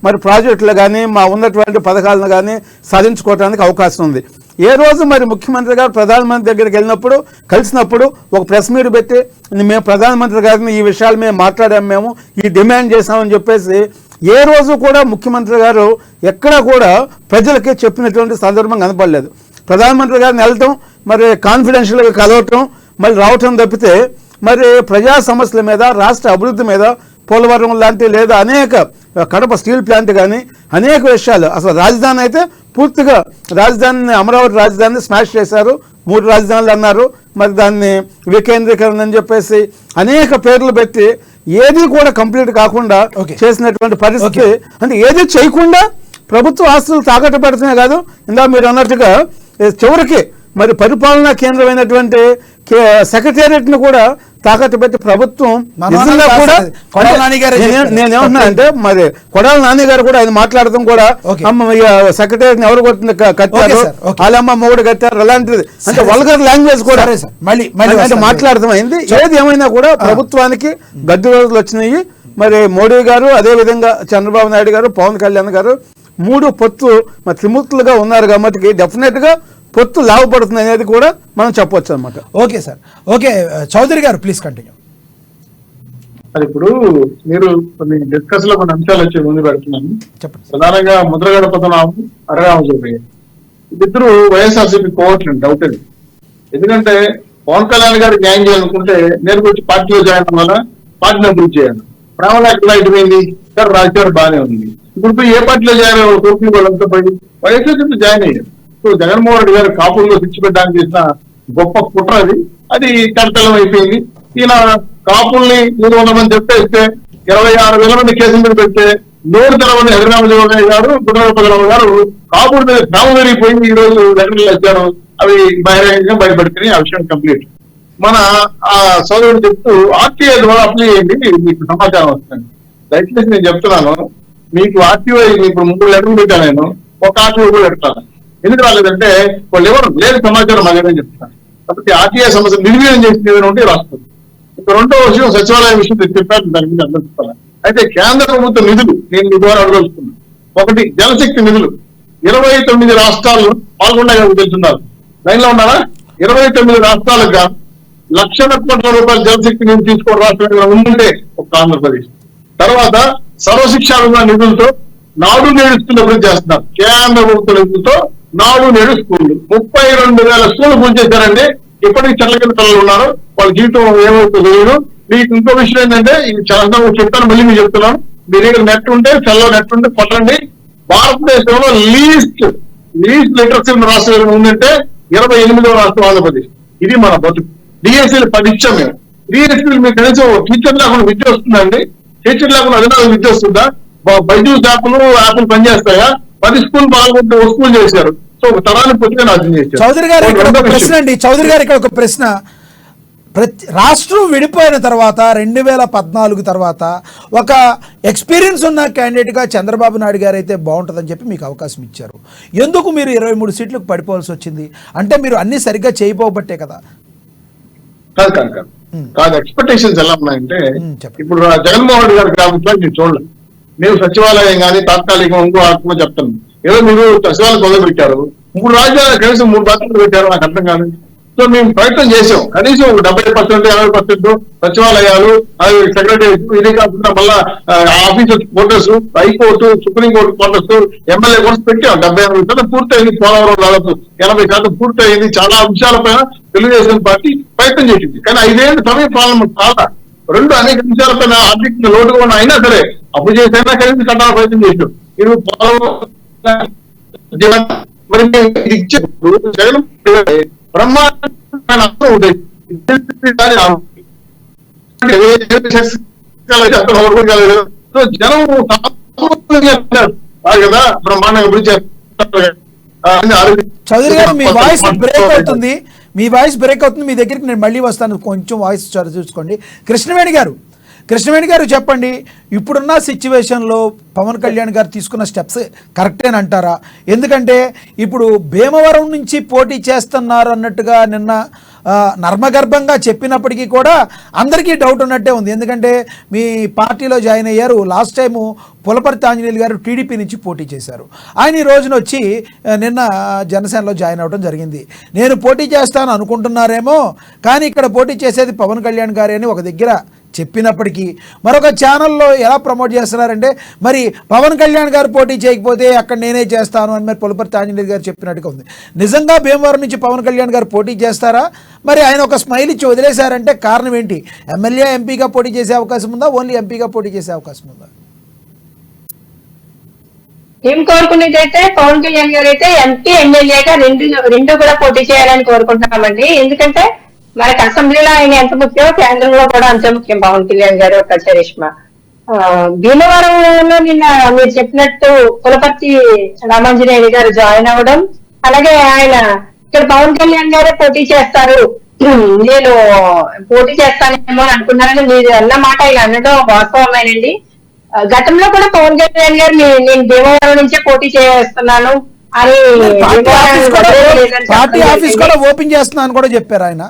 మరి ప్రాజెక్టులు కానీ మా ఉన్నటువంటి పథకాలను కానీ సాధించుకోవడానికి అవకాశం ఉంది. ఏ రోజు మరి ముఖ్యమంత్రి గారు ప్రధానమంత్రి దగ్గరికి వెళ్ళినప్పుడు కలిసినప్పుడు ఒక ప్రెస్ మీట్ పెట్టి మేము ప్రధానమంత్రి గారిని ఈ విషయాలు మేము మాట్లాడాము, మేము ఈ డిమాండ్ చేశామని చెప్పేసి ఏ రోజు కూడా ముఖ్యమంత్రి గారు ఎక్కడా కూడా ప్రజలకి చెప్పినటువంటి సందర్భం కనపడలేదు. ప్రధానమంత్రి గారిని వెళ్ళటం మరి కాన్ఫిడెన్షియల్గా కలవటం మళ్ళీ రావటం తప్పితే మరి ప్రజా సమస్యల మీద రాష్ట్ర అభివృద్ధి మీద పోలవరం లాంటి లేదా అనేక కడప స్టీల్ ప్లాంట్ కానీ అనేక విషయాలు అసలు రాజధాని అయితే పూర్తిగా రాజధానిని అమరావతి రాజధానిని స్మాష్ చేశారు, 3 రాజధానులు అన్నారు, మరి దాన్ని వికేంద్రీకరణ అని చెప్పేసి అనేక పేర్లు పెట్టి ఏది కూడా కంప్లీట్ కాకుండా చేసినటువంటి పరిస్థితి. అంటే ఏది చేయకుండా ప్రభుత్వ ఆస్తులు తాకట్టు పెడుతున్నాయి కాదు, ఇందా మీరు అన్నట్టుగా చివరికి మరి పరిపాలనా కేంద్రమైనటువంటి సెక్రటేరియట్ ను కూడా తాకట్టు పెట్టి ప్రభుత్వం నేనేమంటున్నా అంటే మరి కొడాల నాని గారు కూడా ఆయన మాట్లాడటం కూడా సెక్రటేరియట్ ఎవరు కట్టారు వాళ్ళమ్మ మొగుడు కట్టారు అలాంటిది అంటే వల్గర్ లాంగ్వేజ్ కూడా మాట్లాడటం అయింది. ఏది ఏమైనా కూడా ప్రభుత్వానికి గడ్డి రోజులు వచ్చినాయి. మరి మోడీ గారు, అదేవిధంగా చంద్రబాబు నాయుడు గారు, పవన్ కళ్యాణ్ గారు 3 పొత్తు మరి త్రిమూర్తులుగా ఉన్నారు కాబట్టి డెఫినెట్గా పొత్తు లాభపడుతుంది అనేది కూడా మనం చెప్పొచ్చు అనమాట. ఓకే సార్, ఓకే చౌదరి గారు ప్లీజ్ కంటిన్యూ. అది ఇప్పుడు మీరు కొన్ని డిస్కస్ లో కొన్ని అంశాలు వచ్చి ముందు పెడుతున్నాను. చెప్పండి. ప్రధానంగా ముద్రగడ పద్మనాభం, అరరామచౌదరి ఇద్దరు వైఎస్ఆర్సీపీ కోవట్లు డౌట్ అది. ఎందుకంటే పవన్ కళ్యాణ్ గారు న్యాయం చేయాలనుకుంటే నేను వచ్చి పార్టీలో జాయిన్ అవ్వడం వల్ల పార్టీని అభివృద్ధి చేయాలి. ప్రేమలో ఎక్కడ అయిపోయింది సార్, రాజకీయాలు బాగానే ఉంది. ఇప్పుడు పోయి ఏ పార్టీలో జాయిన్ అయ్యారు, కోర్టు వాళ్ళంతా పోయి వైఎస్ఆర్సీపీ జాయిన్ అయ్యారు. సో జగన్మోహన్ రెడ్డి గారు కాపుల్లో పిచ్చి పెట్టడానికి చేసిన గొప్ప కుట్ర అది కర్తలం అయిపోయింది. ఈయన కాపుల్ని 300 మంది చెప్పేస్తే 26,000 మంది కేసుల మీద పెడితే 100 హరిరామచౌదరి గారు, ముద్రగడ పద్మనాభం గారు కాపుల మీద గ్రామం పెరిగిపోయింది. ఈ రోజు లెటర్లు వచ్చారు, అవి బహిరంగంగా బయటపడుతున్నాయి. ఆ విషయం కంప్లీట్. మన ఆ సోదరుడు చెప్తూ ఆర్టీఐ ద్వారా అప్లై చేయండి, మీకు సమాచారం వస్తుంది. దయచేసి నేను చెప్తున్నాను, మీకు ఆర్టీఐ ఇప్పుడు 3 లెటర్లు పెట్టాను నేను, ఒక ఆర్టీఐ కూడా పెడతాను. ఎందుకు రాలేదంటే వాళ్ళు ఎవరు లేదు సమాచారం మాకేనే చెప్తాను. కాబట్టి ఆర్టీఐ సమస్య నిర్వీర్యం చేసిన ఏదైనా ఉంటే రాస్తుంది. ఇంకా 2వ విషయం సచివాలయం విషయం చెప్పారు, దాని మీద అందరూ చెప్పాలి. అయితే కేంద్ర ప్రభుత్వ నిధులు నేను మీ ద్వారా అడగలుస్తున్నాను. ఒకటి జలశక్తి నిధులు 29 రాష్ట్రాలు పాల్గొన్నాయని తెలుస్తున్నారు. లైన్ లో ఉన్నారా? 29 రాష్ట్రాలుగా లక్షల కోట్ల రూపాయల జలశక్తి నిధులు తీసుకోవడం రాష్ట్రం ఉందంటే ఒక ఆంధ్రప్రదేశ్. తర్వాత సర్వశిక్షా నిధులతో నాడు నేడు స్కూల్ అభివృద్ధి చేస్తున్నారు. కేంద్ర ప్రభుత్వ నిధులతో నాడు నేడు స్కూళ్లు 32,000 స్కూళ్లు పూర్తి చేశారండి. ఇప్పటికీ చెట్ల పిల్లలు ఉన్నారు, వాళ్ళ జీవితం ఏమవుతుందో తెలియదు. మీకు ఇంకో విషయం ఏంటంటే, ఇది చాలా చెప్తాను, మళ్ళీ మీకు చెప్తున్నాను. మీ దగ్గర నెట్ ఉంటే, సెల్లో నెట్ ఉంటే పట్టండి. భారతదేశంలో లీస్ట్ లిటరసీ రాష్ట్రం ఉందంటే 28వ రాష్ట్రం ఆంధ్రప్రదేశ్. ఇది మన బతుకు. డిఎస్సీలు 10 ఇచ్చాం మేము. డిఎస్సీలు మీకు కనీసం టీచర్ లేకుండా విద్య వస్తుందండి? టీచర్ లేకుండా అధికారులు విద్య వస్తుందా? బైజూస్ యాప్లు పనిచేస్తాయా? 10 స్కూల్ పాల్గొంటూ స్కూల్ చేశారు. సో ఒక తరాన్ని పూర్తిగా నాశనం చేశారు. చౌదరి గారు ఇక్కడ ఒక ప్రశ్న అండి, చౌదరి గారు ఇక్కడ ఒక ప్రశ్న. రాష్ట్రం విడిపోయిన తర్వాత 2014 తర్వాత ఒక ఎక్స్పీరియన్స్ ఉన్న క్యాండిడేట్గా చంద్రబాబు నాయుడు గారు అయితే బాగుంటుందని చెప్పి మీకు అవకాశం ఇచ్చారు. ఎందుకు మీరు 23 సీట్లకు పడిపోవాల్సి వచ్చింది? అంటే మీరు అన్ని సరిగ్గా చేయకపోబట్టే కదా? కాదు ఎక్స్పెక్టేషన్స్ ఎలా ఉన్నాయంటే, ఇప్పుడు జగన్మోహన్ రెడ్డి గారి గ్రామంలో మీరు చూడలేదు. నేను సచివాలయం కానీ తాత్కాలికం ఇంకో ఆత్మ చెప్తాను. ఏదో మీరు సచివాలయం మొదలు పెట్టారు, 3 రాజ్యాలు కనీసం 3 బాధ్యతలు పెట్టారు, నాకు అర్థం కాదు. సో మేము ప్రయత్నం చేసాం, కనీసం 70%, 80% సచివాలయాలు, సెక్రటరీ, ఇది కాకుండా మళ్ళా officer quarters, high court, supreme court quarters, MLA quarters పెట్టాం. 78% పూర్తయింది. పోలవరం దాదాపు 80% పూర్తయింది. చాలా అంశాలపైన తెలుగుదేశం పార్టీ ప్రయత్నం చేసింది. కానీ 5 ఏళ్ళ సమయం పాలన చాలా 2 అనేక అంశాలపైన ఆర్థిక లోటుగా ఉన్న అయినా సరే అప్పు చేసైనా కలిసి కట్టాల ప్రయత్నం చేసాం. ఇది మరి ఇచ్చేప్పుడు జగన్ బ్రహ్మాండమైన అర్థం ఉంటాయి. జనం కదా బ్రహ్మాండంగా అభివృద్ధి చేస్తారు. చౌదరి గారు మీ వాయిస్ బ్రేక్ అవుతుంది, మీ వాయిస్ బ్రేక్ అవుతుంది. మీ దగ్గరికి నేను మళ్ళీ వస్తాను, కొంచెం వాయిస్ చూసుకోండి. కృష్ణవేణి గారు చెప్పండి, ఇప్పుడున్న సిచ్యువేషన్లో పవన్ కళ్యాణ్ గారు తీసుకున్న స్టెప్స్ కరెక్టేనంటారా? ఎందుకంటే ఇప్పుడు భీమవరం నుంచి పోటీ చేస్తున్నారు అన్నట్టుగా నిన్న నర్మగర్భంగా చెప్పినప్పటికీ కూడా అందరికీ డౌట్ ఉన్నట్టే ఉంది. ఎందుకంటే మీ పార్టీలో జాయిన్ అయ్యారు. లాస్ట్ టైము పులపర్తి ఆంజనేయులు గారు టీడీపీ నుంచి పోటీ చేశారు. ఆయన ఈ రోజున వచ్చి నిన్న జనసేనలో జాయిన్ అవ్వడం జరిగింది. నేను పోటీ చేస్తాను అనుకుంటున్నారేమో, కానీ ఇక్కడ పోటీ చేసేది పవన్ కళ్యాణ్ గారే అని ఒక దగ్గర చెప్పినప్పటికీ మరొక ఛానల్లో ఎలా ప్రమోట్ చేస్తున్నారంటే, మరి పవన్ కళ్యాణ్ గారు పోటీ చేయకపోతే అక్కడ నేనే చేస్తాను అని మరి పులపర్తి ఆంజనేయులు గారు చెప్పినట్టుగా ఉంది. నిజంగా భీమవరం నుంచి పవన్ కళ్యాణ్ గారు పోటీ చేస్తారా? మరి ఆయన ఒక స్మైల్ ఇచ్చి వదిలేశారంటే కారణం ఏంటి? ఎమ్మెల్యే ఎంపీగా పోటీ చేసే అవకాశం ఉందా? ఓన్లీ ఎంపీగా పోటీ చేసే అవకాశం ఉందా? ఏం కోరుకునేది అయితే పవన్ కళ్యాణ్ గారు అయితే ఎంపీ ఎమ్మెల్యేగా రెండు కూడా పోటీ చేయాలని కోరుకుంటున్నామండి. ఎందుకంటే మనకి అసెంబ్లీలో ఆయన ఎంత ముఖ్యం, కేంద్రంలో కూడా అంతే ముఖ్యం పవన్ కళ్యాణ్ గారు ఒక చరిష్మా. భీమవరంలో నిన్న మీరు చెప్పినట్టు పులపర్తి రామాంజనేయులు గారు జాయిన్ అవ్వడం, అలాగే ఆయన ఇక్కడ పవన్ కళ్యాణ్ గారే పోటీ చేస్తారు, నేను పోటీ చేస్తానేమో అని అనుకున్నారని మీరు అన్న మాట ఇలా అనడం వాస్తవమేనండి. గతంలో కూడా పవన్ కళ్యాణ్ గారు నేను భీమవరం నుంచే పోటీ చేస్తున్నాను అని పార్టీ ఆఫీస్ కూడా ఓపెన్ చేస్తున్నాను కూడా చెప్పారు ఆయన.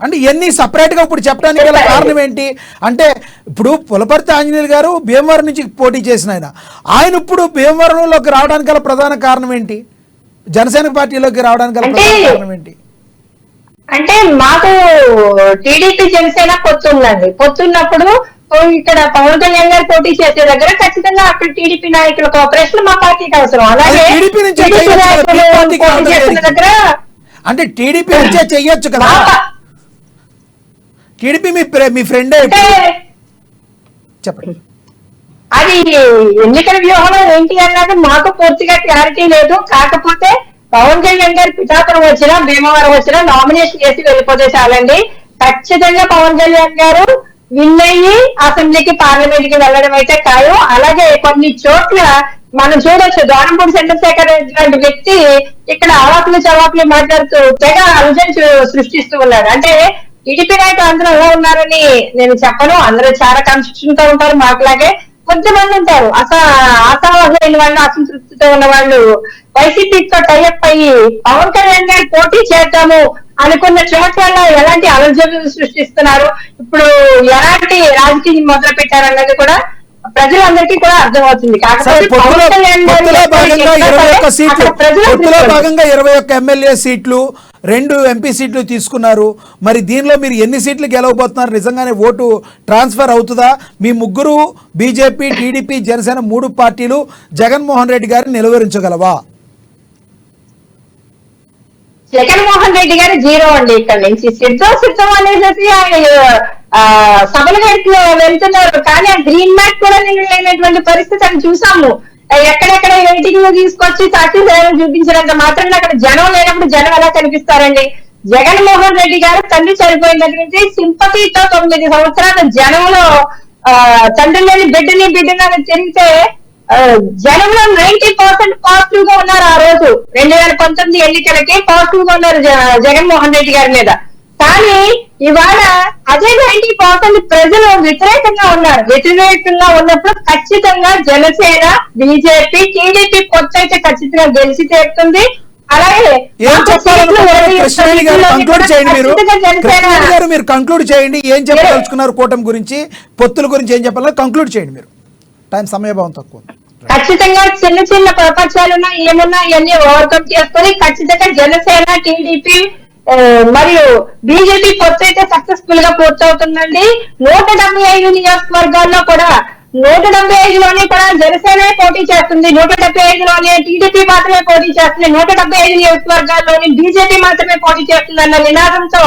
అంటే ఇవన్నీ సపరేట్ గా ఇప్పుడు చెప్పడానికి గల కారణం ఏంటి అంటే ఇప్పుడు పులపర్తి ఆంజనేయులు గారు భీమవరం నుంచి పోటీ చేసిన ఆయన ఇప్పుడు భీమవరంలోకి రావడానికి గల ప్రధాన కారణం ఏంటి? జనసేన పార్టీలోకి రావడానికి గల ప్రధాన కారణం ఏంటి? అంటే మాకు టీడీపీ జనసేన పొత్తుందండి. పొత్తున్నప్పుడు ఇక్కడ పవన్ కళ్యాణ్ గారు పోటీ చేసే దగ్గర ఖచ్చితంగా అక్కడ టీడీపీ నాయకుల కోఆపరేషన్ మా పార్టీకి అవసరం. అలాగే టీడీపీ నుంచి పోటీ చేసిన దగ్గర అంటే టీడీపీ నుంచే చెయ్యొచ్చు కదా. టీడీపీ మీ ఫ్రెండే చెప్పండి. అది ఎన్నికల వ్యూహంలో ఏంటి అన్నది మాకు పూర్తిగా క్లారిటీ లేదు. కాకపోతే పవన్ కళ్యాణ్ గారి పిఠాపురం వచ్చినా భీమవరం వచ్చినా నామినేషన్ చేసి వెళ్ళిపోతే చాలండి. ఖచ్చితంగా పవన్ కళ్యాణ్ గారు విన్ అయ్యి అసెంబ్లీకి పార్లమెంట్ కి వెళ్ళడం అయితే ఖాయం. అలాగే కొన్ని చోట్ల మనం చూడొచ్చు, ద్వారంపూడి చంద్రశేఖర్ లాంటి వ్యక్తి ఇక్కడ అవాకులు చవాకులు మాట్లాడుతూ తెగ అలుజన్ సృష్టిస్తూ ఉన్నారు. అంటే టీడీపీ నాయకులు అందరూ ఎలా ఉన్నారని నేను చెప్పను, అందరూ చాలా కన్స్ట్రక్షన్ తో ఉంటారు. మాకులాగే కొంతమంది ఉంటారు అసహ్యమైన వాళ్ళు, అసంతృప్తితో ఉన్న వాళ్ళు వైసీపీతో టైఅప్ అయ్యి పవన్ కళ్యాణ్ గారు పోటీ చేద్దాము అనుకున్న చోట్ల ఎలాంటి అలజడులు సృష్టిస్తున్నారు, ఇప్పుడు ఎలాంటి రాజకీయం మొదలు పెట్టారన్నది కూడా ప్రజలందరికీ కూడా అర్థమవుతుంది. కాకపోతే పవన్ కళ్యాణ్ భాగంగా 21 ఎమ్మెల్యే సీట్లు 2 ఎంపీ సీట్లు తీసుకున్నారు. మరి దీనిలో మీరు ఎన్ని సీట్లు గెలవబోతున్నారు? నిజంగానే ఓటు ట్రాన్స్ఫర్ అవుతుందా? మీ ముగ్గురు బీజేపీ, టీడీపీ, జనసేన 3 పార్టీలు జగన్మోహన్ రెడ్డి గారిని నిలువరించగలవా? జగన్మోహన్ రెడ్డి గారు 0 అండి. ఇక్కడ నుంచి సిద్ధం అనేసి ఆయన సభలు వెళ్తున్నారు. కానీ ఆ గ్రీన్ మ్యాట్ కూడా లేనటువంటి పరిస్థితి అని చూసాము. ఎక్కడెక్కడ వెయిటింగ్ లో తీసుకొచ్చి సాక్షి సేవలు చూపించినంత మాత్రం అక్కడ జనం లేనప్పుడు జనం ఎలా కనిపిస్తారండి? జగన్మోహన్ రెడ్డి గారు తండ్రి చనిపోయిన దగ్గర నుంచి సింపతితో 9 సంవత్సరాల జనంలో తండ్రి లేని బిడ్డని తిరిగితే జనంలో 90% పాజిటివ్ గా ఉన్నారు. ఆ రోజు 2019 ఎన్నికలకి పాజిటివ్ గా ఉన్నారు జగన్మోహన్ రెడ్డి గారి మీద. కానీ ఇవాళ అదే 90% ప్రజలు వ్యతిరేకంగా ఉన్నారు. వ్యతిరేకంగా ఉన్నప్పుడు ఖచ్చితంగా జనసేన, బీజేపీ, టీడీపీ పొత్తు అయితే ఖచ్చితంగా గెలిచి తీరుతుంది. అలాగే మీరు కంక్లూడ్ చేయండి. ఏం చెప్పదలుచుకున్నారు కూటమి గురించి, పొత్తుల గురించి ఏం చెప్పాలో కంక్లూడ్ చేయండి మీరు. టైం సమయభావం తక్కువ. ఖచ్చితంగా చిన్న చిన్న ప్రపంచాలున్నా ఏమున్నా ఇవన్నీ ఓవర్కమ్ చేసుకొని ఖచ్చితంగా జనసేన, టీడీపీ మరియు బీజేపీ పొత్తు అయితే సక్సెస్ఫుల్ గా పూర్తవుతుందండి. 175 నియోజకవర్గాల్లో కూడా 175లోనే కూడా జనసేన పోటీ చేస్తుంది, 175లోనే టీడీపీ మాత్రమే పోటీ చేస్తుంది, 175 నియోజకవర్గాల్లోని బీజేపీ మాత్రమే పోటీ చేస్తుంది అన్న నినాదంతో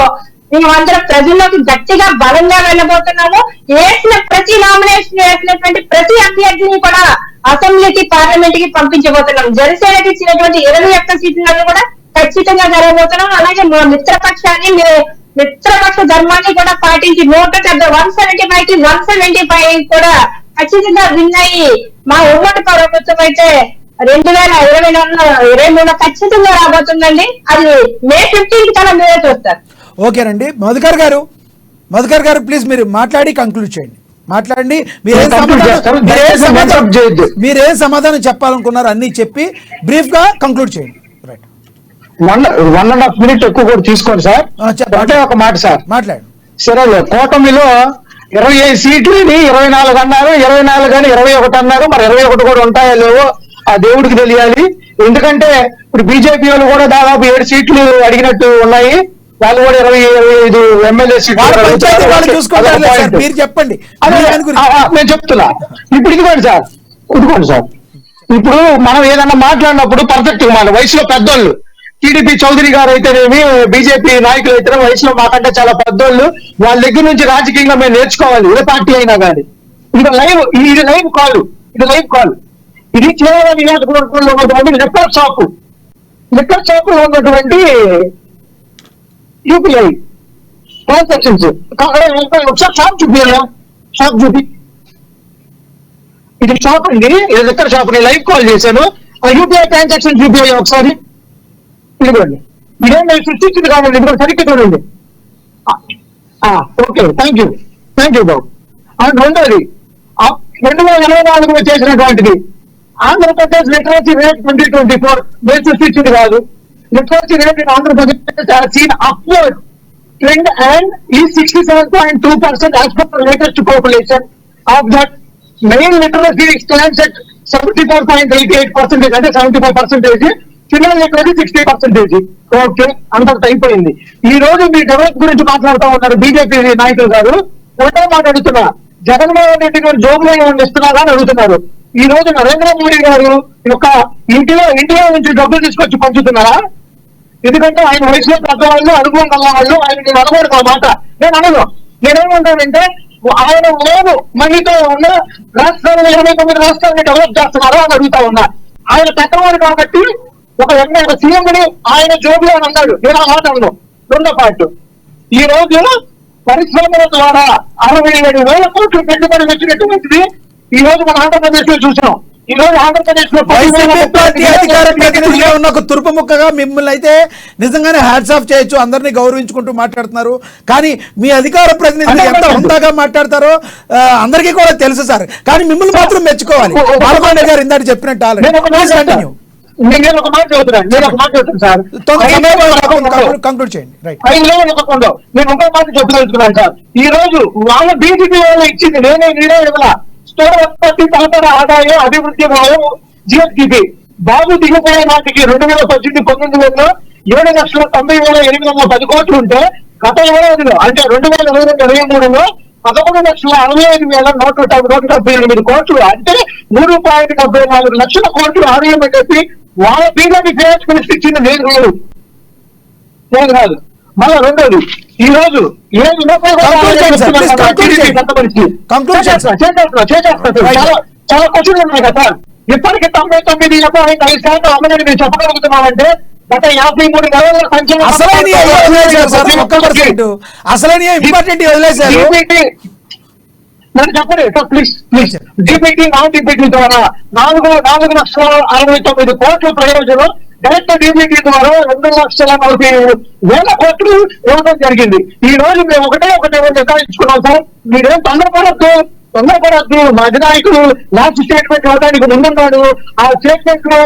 మేమందరం ప్రజల్లోకి గట్టిగా బలంగా వెళ్ళబోతున్నాము. ప్రతి నామినేషన్ వేసినటువంటి ప్రతి అభ్యర్థిని కూడా అసెంబ్లీకి, పార్లమెంట్ కి పంపించబోతున్నాం. జనసేనకి ఇచ్చినటువంటి 21 సీట్లను కూడా ఖచ్చితంగా జరగబోతున్నాం. అలాగే మా మిత్రపక్ష ధర్మాన్ని కూడా పాటించి 175 కి 175 కూడా ఖచ్చితంగా విన్ అయ్యి మా ఉమ్మడి ప్రభుత్వం అయితే 2023 ఖచ్చితంగా రాబోతుందండి. అది May 15 కల్లా మీరే చూస్తారు. ఓకేనండి. మధుకర్ గారు ప్లీజ్ మీరు మాట్లాడి కంక్లూడ్ చేయండి. మాట్లాడండి. మీరేం సమాధానం చెప్పాలనుకున్నారు అన్ని చెప్పి బ్రీఫ్ గా కంక్లూడ్ చేయండి. రైట్. 1.5 minute ఎక్కువ కూడా తీసుకోండి సార్. అంటే ఒక మాట సార్ మాట్లాడండి. సరే, కూటమిలో 25 సీట్లు 24 అన్నారు, 24 కానీ 21 అన్నారు. మరి 21 కూడా ఉంటాయో లేవో ఆ దేవుడికి తెలియాలి. ఎందుకంటే ఇప్పుడు బీజేపీ వాళ్ళు కూడా దాదాపు 7 సీట్లు అడిగినట్టు ఉన్నాయి. వాళ్ళు కూడా 25 ఎమ్మెల్యే సీట్లు మీరు చెప్పండి. నేను చెప్తున్నా. ఇప్పుడు ఇదిగోండి సార్, ఇప్పుడు మనం ఏదన్నా మాట్లాడినప్పుడు పర్ఫెక్ట్ గా మాట వయసులో పెద్దోళ్ళు, టీడీపీ చౌదరి గారు అయితేనేమి, బీజేపీ నాయకులు అయితేనే వయసులో మాకంటే చాలా పెద్దోళ్ళు. వాళ్ళ దగ్గర నుంచి రాజకీయంగా మేము నేర్చుకోవాలి, ఏ పార్టీ అయినా కానీ. ఇది లైవ్ కాల్ ఇది కేవలం నియోజకవర్గంలో ఉన్నటువంటి లిక్కర్ షాప్ లో ఉన్నటువంటి యూపీఐ ట్రాన్సాక్షన్స్. ఒకసారి షాప్ చూపి ఇది షాప్ అండి, ఇది లిక్కర్ షాప్. నేను లైవ్ కాల్ చేశాను. ఆ యూపీఐ ట్రాన్సాక్షన్ చూపి ఒకసారి. ఇదిగోండి, ఇదేం నేను సృష్టించింది కాదండి, ఇదిగో సరిగ్గా చూడండి. ఓకే, థ్యాంక్ యూ బాబు. రెండోది 2024 చేసినటువంటిది ఆంధ్రప్రదేశ్ లిటరసీ రేట్ 2024 నేను సృష్టించింది కాదు. Literacy rate Andhra Pradesh seen upward trend and is 67.2% as per the latest population. Of that, male literacy stands at 74.88%, అంటే 75%. చిన్న లిటరసీ 60%. ఓకే, అంత అయిపోయింది. ఈ రోజు మీ డెవలప్ గురించి మాట్లాడుతూ ఉన్నారు బీజేపీ నాయకులు గారు. ఒకటే మాట అడుగుతున్నా, జగన్మోహన్ రెడ్డి గారు జోబులో ఏమైనా ఇస్తున్నారా అని అడుగుతున్నారు. ఈ రోజు నరేంద్ర మోడీ గారు యొక్క ఇండియా నుంచి డబ్బులు తీసుకొచ్చి పంచుతున్నారా? ఎందుకంటే ఆయన వయసులో పెద్దవాళ్ళు, అనుభవం గల వాళ్ళు, ఆయన నేను అనకూడదు ఆ మాట. నేను అనను. నేనేమంటానంటే ఆయన లేదు మనీతో ఉన్న రాష్ట్రాలను 29 రాష్ట్రాలను డెవలప్ చేస్తున్నారా అని అడుగుతా ఉన్నా. ఆయన పెద్దవాడు కాబట్టి ఒక సీఎం ని ఆయన జోబులో అని అన్నాడు. నేను ఆ మాట అన్నాను. రెండో పాయింట్, ఈ రోజు పరిశ్రమల ద్వారా 67,000 కోట్లు పెట్టుబడి వచ్చినటువంటిది ఈ రోజు మన ఆంధ్రప్రదేశ్ లో చూసాం. ఈ రోజు ఆంధ్రప్రదేశ్ లో వైసీపీ పార్టీ అధికార ప్రతినిధిగా ఉన్న ఒక తురుపు ముక్కగా మిమ్మల్ని అయితే నిజంగానే హ్యాట్స్ ఆఫ్ చేయొచ్చు, అందరినీ గౌరవించుకుంటూ మాట్లాడుతున్నారు. కానీ మీ అధికార ప్రతినిధి ఎంత హుందాగా మాట్లాడతారో అందరికీ కూడా తెలుసు సార్. కానీ మిమ్మల్ని మాత్రం మెచ్చుకోవాలి. బాలకొండ గారు ఇందాక చెప్పినట్టు కంటిన్యూ. నేను ఒక మాట చెబుతున్నాను సార్, కంక్లూడ్ చేయండి. రైట్, నేను ఇంకో మాట చెప్తున్నాను సార్. ఈ రోజు వాళ్ళ బీజేపీ వాళ్ళు ఇచ్చింది నేనే ఇవ్వాల స్థూల ఉత్పత్తి, తలపర ఆదాయం, అభివృద్ధి వ్యయం, జిఎస్డిపి. బాబు దిగిపోయే నాటికి 2018-19లో 7,90,810 కోట్లు ఉంటే గత ఏడాదిలో అంటే 2022-23లో 11,65,178 కోట్లు అంటే 3.74 లక్షల కోట్లు ఆదాయం అని చెప్పి వాళ్ళ బీజేపీ ఫైనాన్స్ మినిస్టర్ ఇచ్చింది నేను కాదు. మళ్ళా రెండోది, ఈ రోజు చాలా క్వశ్చన్లు ఉన్నాయి కదా. ఇప్పటికి 99.5% అమ్మని మేము చెప్పగలుగుతున్నామంటే గత 53 నెలల నన్ను చెప్పండి sir please. DPT non DPT ద్వారా 4,69 కోట్ల ప్రయోజనం, డైరెక్ట్ డిపిటి ద్వారా 2,40,40,000 కోట్లు ఇవ్వడం జరిగింది. ఈ రోజు మేము ఒకటే నిర్ధారించుకున్నాం సార్. మీరేం తొందరపడద్దు. మా అధినాయకుడు లాస్ట్ స్టేట్మెంట్ ఇవ్వడానికి ముందున్నాడు. ఆ స్టేట్మెంట్ లో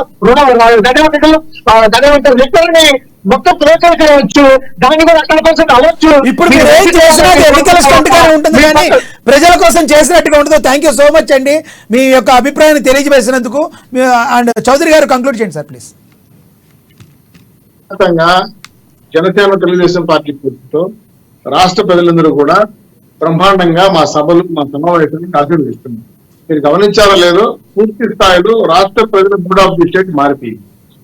లెక్కల్ని మొత్తం ప్రోత్సాహం చేయవచ్చు, దాన్ని కూడా 100% అవ్వచ్చు. ఇప్పుడు మీరు ఏం చేసినట్టు ఎన్నికల స్టంట్ గా ఉంటుంది కానీ ప్రజల కోసం చేసినట్టుగా ఉండదు. థ్యాంక్ యూ సో మచ్ అండి మీ యొక్క అభిప్రాయాన్ని తెలియజేసినందుకు. అండ్ చౌదరి గారు కంక్లూడ్ చేయండి sir please. Janasena Telugu Desam party పూర్తితో రాష్ట్ర ప్రజలందరూ కూడా బ్రహ్మాండంగా మా సభలు, మా సమావేశాన్ని ఆశీర్వదిస్తున్నారు. మీరు గమనించారో లేదో, పూర్తి స్థాయిలో రాష్ట్ర ప్రజల మూడ్ ఆఫ్ ది స్టేట్ మారిపోయింది.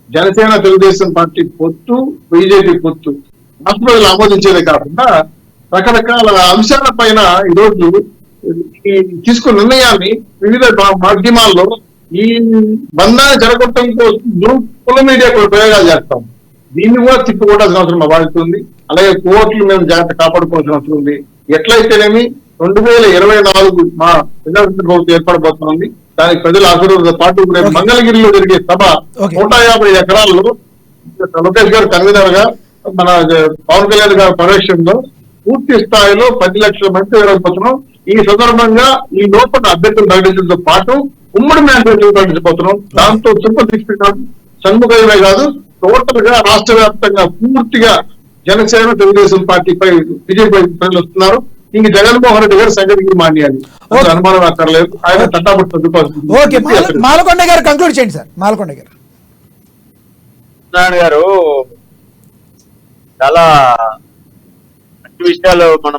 జనసేన తెలుగుదేశం పార్టీ పొత్తు, బీజేపీ పొత్తు రాష్ట్ర ప్రజలు ఆమోదించేదే కాకుండా రకరకాల అంశాల పైన ఈరోజు తీసుకున్న నిర్ణయాన్ని వివిధ మాధ్యమాల్లో ఈ బంధాన్ని జరగటం కోసం సోషల్ మీడియా కూడా ప్రయోగాలు చేస్తాం. దీన్ని కూడా తిప్పుకోవాల్సిన అవసరం మా బాధ్యత ఉంది. అలాగే కోర్టులు మేము జాగ్రత్త కాపాడుకోవాల్సిన అవసరం ఉంది. ఎట్లయితేనేమి 2024 మా ప్రజాస్వామ్య ప్రభుత్వం ఏర్పడబోతుంది. దానికి ప్రజల ఆశీర్వాదంతో పాటు రేపు మంగళగిరిలో జరిగే సభ 150 ఎకరాల్లో లోకేష్ గారు కన్వీనర్ గా, మన పవన్ కళ్యాణ్ గారి పర్యవేక్షణలో పూర్తి స్థాయిలో 10 లక్షల మంది జరగబోతున్నాం. ఈ సందర్భంగా ఈ లోపల అభ్యర్థులు ప్రకటించడంతో పాటు ఉమ్మడి మేనిఫెస్టో ప్రకటించబోతున్నాం. దాంతో సూపర్ 60 షణ్ముఖమే కాదు, టోటల్ గా రాష్ట్ర వ్యాప్తంగా పూర్తిగా జనసేన తెలుగుదేశం పార్టీపై బీజేపీ ప్రజలు వస్తున్నారు. ఇంక జగన్మోహన్ రెడ్డి గారు సంగతి మానేయాలి, అనుమానం అక్కర్లేదు. ఆయన తట్టాపట్టు మాలకొండ గారు కంక్లూడ్ చేయండి సార్. మాలకొండ గారు గారు చాలా మంచి విషయాలు మన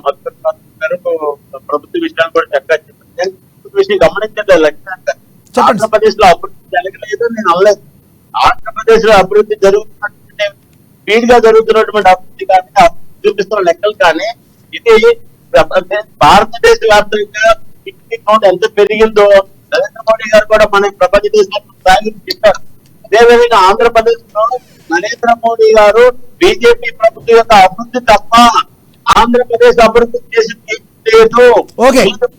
ప్రభుత్వ విషయాలు కూడా చక్కగా చెప్పారు. విషయం గమనించట్లేదు. ఆంధ్రప్రదేశ్ లో అభివృద్ధి జరగలేదు నేను అనలేదు. ఆంధ్రప్రదేశ్ లో అభివృద్ధి జరుగుతున్నటువంటి స్పీడ్ గా జరుగుతున్నటువంటి అభివృద్ధి కానీ చూపిస్తున్న లెక్కలు కానీ ఇది భారతదేశ వ్యాప్తంగా అకౌంట్ ఎంత పెరిగిందో నరేంద్ర మోడీ గారు కూడా మన ప్రపంచ దేశాలకు చెప్పారు. అదేవిధంగా ఆంధ్రప్రదేశ్ లో నరేంద్ర మోడీ గారు బీజేపీ ప్రభుత్వం యొక్క అభివృద్ధి తప్ప ఆంధ్రప్రదేశ్ అభివృద్ధి చేసింది లేదు.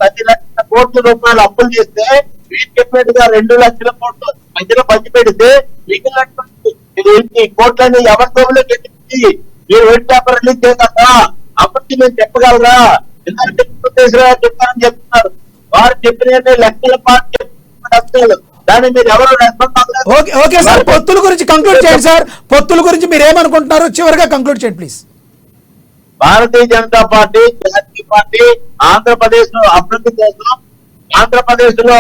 10 లక్షల కోట్ల రూపాయలు అప్పులు చేస్తే వీరు చెప్పినట్టుగా 2 లక్షల కోట్లు మధ్యలో పంచి పెడితే మిగిలినటువంటి కోట్లని ఎవరి తోమలో పెట్టి మీరు వైట్ పేపర్ రిలీజ్ చేయగలరా? అప్పటికి మేము చెప్పగలరా? ఎందుకంటే చెప్పారని చెప్తున్నారు. వారు చెప్పిన లక్షల పాటు దాన్ని మీరు ఎవరు ఓకే సార్, పొత్తుల గురించి కంక్లూడ్ చేయండి సార్. పొత్తుల గురించి మీరు ఏమనుకుంటున్నారు చివరిగా కంక్లూడ్ చేయండి ప్లీజ్. భారతీయ జనతా పార్టీ జాతీయ పార్టీ ఆంధ్రప్రదేశ్ లో అభివృద్ధి కోసం, ఆంధ్రప్రదేశ్ లో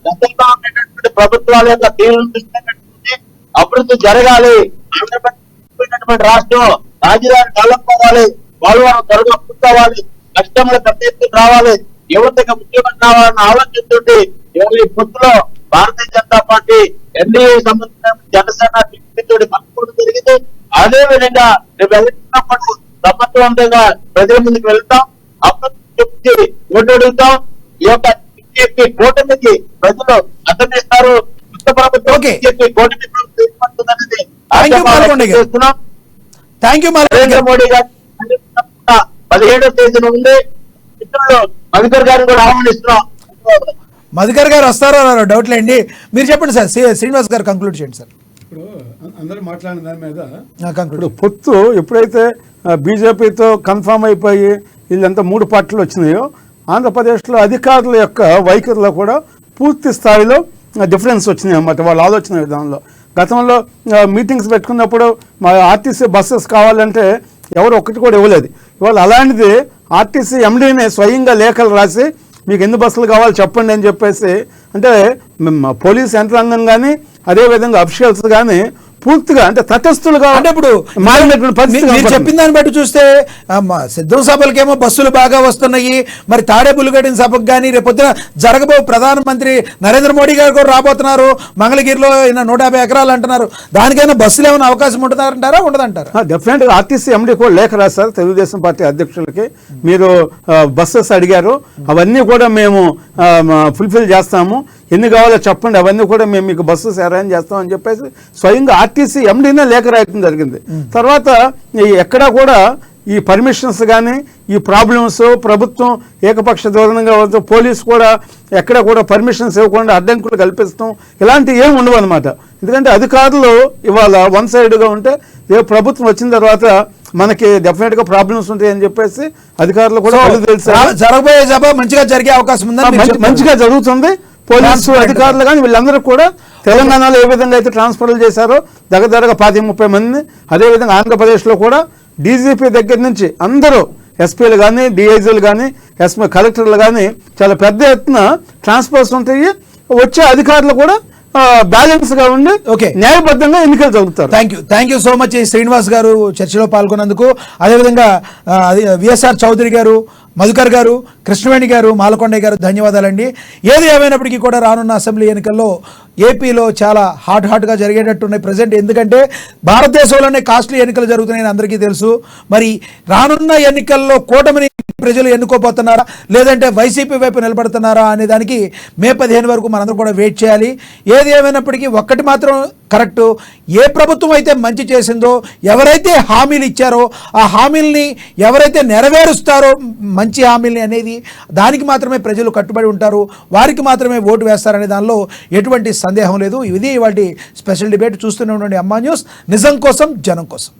గతంలో ఉన్నటువంటి ప్రభుత్వాల యొక్క తీవ్రను దృష్టిలో పెట్టుకుని అభివృద్ధి జరగాలి, ఆంధ్రప్రదేశ్ రాష్ట్రం రాజధాని డెవలప్ అవ్వాలి, పోలవరం త్వరగా పూర్తవ్వాలి, కస్టమర్లు పెద్ద ఎత్తున రావాలి, యువతకు ఉద్యోగం రావాలన్న ఆలోచనతోటి ఈ పొత్తులో భారతీయ జనతా పార్టీ ఎన్డీఏ సంబంధించిన జనసేన తోటి పట్టుకోవడం జరిగింది. అదే విధంగా రేపు వెళ్తున్నప్పుడు సమర్థవంతంగా ప్రజల ముందుకు వెళ్తాం, అభివృద్ధి ఓటు అడుగుతాం. ఈ యొక్క బీజేపీ కూటమికి ప్రజలు అర్థమిస్తారు. కొత్త ప్రభుత్వం Okay. బీజేపీ కూటమి ప్రభుత్వం ఏర్పడుతుందనేది Thank you, మాల్కొండ గారు. చేస్తున్నాం. థ్యాంక్ యూ నరేంద్ర మోడీ గారు 17వ తేదీన ఉంది. మిత్రులు మధుకర్ గారిని కూడా ఆహ్వానిస్తున్నాం. మధుకర్ గారు వస్తారో డౌట్ లేండి. మీరు చెప్పండి సార్, శ్రీనివాస్ గారు కంక్లూడ్ చేయండి సార్. ఇప్పుడు అందరూ మాట్లాడిన దాని మీద కంక్లూడ్. ఇప్పుడు పొత్తు ఎప్పుడైతే బీజేపీతో కన్ఫామ్ అయిపోయి వీళ్ళంతా 3 పార్టీలు వచ్చినాయో, ఆంధ్రప్రదేశ్లో అధికారుల యొక్క వైఖరిలో కూడా పూర్తి స్థాయిలో డిఫరెన్స్ వచ్చినాయి అన్నమాట వాళ్ళ ఆలోచన విధానంలో. గతంలో మీటింగ్స్ పెట్టుకున్నప్పుడు మా ఆర్టీసీ బస్సెస్ కావాలంటే ఎవరు ఒక్కటి కూడా ఇవ్వలేదు. ఇవాళ అలాంటిది ఆర్టీసీ ఎండీనే స్వయంగా లేఖలు రాసి మీకు ఎన్ని బస్సులు కావాలి చెప్పండి అని చెప్పేసి, అంటే పోలీస్ యంత్రాంగం కానీ అదేవిధంగా అఫీషియల్స్ కానీ పూర్తిగా అంటే తటస్థులుగా అంటే ఇప్పుడు మారినటువంటి పరిస్థితి మీరు కనపడుతుంది. చెప్పిన దాన్ని బట్టి చూస్తే సిద్ధం సభలకేమో బస్సులు బాగా వస్తున్నాయి, మరి తాడేపుల్లిగడిన సభకు కానీ రేపొద్దున జరగబో ప్రధానమంత్రి నరేంద్ర మోడీ గారు కూడా రాబోతున్నారు, మంగళగిరిలో 150 ఎకరాలు అంటున్నారు, దానికైనా బస్సులు ఏమైనా అవకాశం ఉంటుందంటారా ఉండదంటారా? డెఫినెట్గా ఆర్టీసీ ఎండీ కూడా లేఖ రాశారు తెలుగుదేశం పార్టీ అధ్యక్షులకి. మీరు బస్సెస్ అడిగారు, అవన్నీ కూడా మేము ఫుల్ఫిల్ చేస్తాము, ఎన్ని కావాలో చెప్పండి, అవన్నీ కూడా మేము మీకు బస్సెస్ అరేంజ్ చేస్తాం అని చెప్పేసి స్వయంగా ఆర్టీసీ ఎండీనే లేఖ రాయటం జరిగింది. తర్వాత ఎక్కడా కూడా ఈ పర్మిషన్స్ కానీ ఈ ప్రాబ్లమ్స్ ప్రభుత్వం ఏకపక్ష ధోరణిగా పోలీసు కూడా ఎక్కడ కూడా పర్మిషన్స్ ఇవ్వకుండా అడ్డంకులు కల్పిస్తాం ఇలాంటివి ఏమి ఉండవు అనమాట. ఎందుకంటే అధికారులు ఇవాళ వన్ సైడ్గా ఉంటే ఏ ప్రభుత్వం వచ్చిన తర్వాత మనకి డెఫినెట్గా ప్రాబ్లమ్స్ ఉంటాయని చెప్పేసి అధికారులు కూడా తెలుసు. జరగబోయే సభ మంచిగా జరిగే అవకాశం ఉందని మంచిగా జరుగుతుంది. పోలీసు అధికారులు కానీ వీళ్ళందరూ కూడా తెలంగాణలో ఏ విధంగా అయితే ట్రాన్స్ఫర్లు చేశారో దగ్గరగా 30 మందిని, అదేవిధంగా ఆంధ్రప్రదేశ్లో కూడా డీజీపీ దగ్గర నుంచి అందరూ ఎస్పీలు కానీ డిఐజీలు కానీ కలెక్టర్లు కానీ చాలా పెద్ద ఎత్తున ట్రాన్స్ఫర్స్ ఉంటాయి. వచ్చే అధికారులు కూడా బ్యాలెన్స్ గా ఉండి న్యాయబద్ధంగా ఎన్నికలు జరుగుతారు. Thank you so much Srinivas garu చర్చలో పాల్గొన్నందుకు. అదేవిధంగా విఎస్ఆర్ చౌదరి గారు, మధుకర్ గారు, కృష్ణవేణి గారు, మాలకొండ గారు ధన్యవాదాలండి. ఏది ఏమైనప్పటికీ కూడా రానున్న అసెంబ్లీ ఎన్నికల్లో ఏపీలో చాలా హాట్గా జరిగేటట్టున్నాయి ప్రజెంట్. ఎందుకంటే భారతదేశంలోనే కాస్ట్లీ ఎన్నికలు జరుగుతున్నాయని అందరికీ తెలుసు. మరి రానున్న ఎన్నికల్లో కూటమిని ప్రజలు ఎన్నుకోబోతున్నారా లేదంటే వైసీపీ వైపు నిలబడుతున్నారా అనే దానికి మే 15 వరకు మనందరం కూడా వెయిట్ చేయాలి. ఏది ఏమైనప్పటికీ ఒక్కటి మాత్రం కరెక్టు, ఏ ప్రభుత్వం అయితే మంచి చేసిందో, ఎవరైతే హామీలు ఇచ్చారో ఆ హామీల్ని ఎవరైతే నెరవేరుస్తారో మంచి హామీల్ని అనేది దానికి మాత్రమే ప్రజలు కట్టుబడి ఉంటారు, వారికి మాత్రమే ఓటు వేస్తారనే దానిలో ఎటువంటి సందేహం లేదు. ఇది ఇవాళ స్పెషల్ డిబేట్. చూస్తూనే ఉండండి అమ్మా న్యూస్, నిజం కోసం జనం కోసం.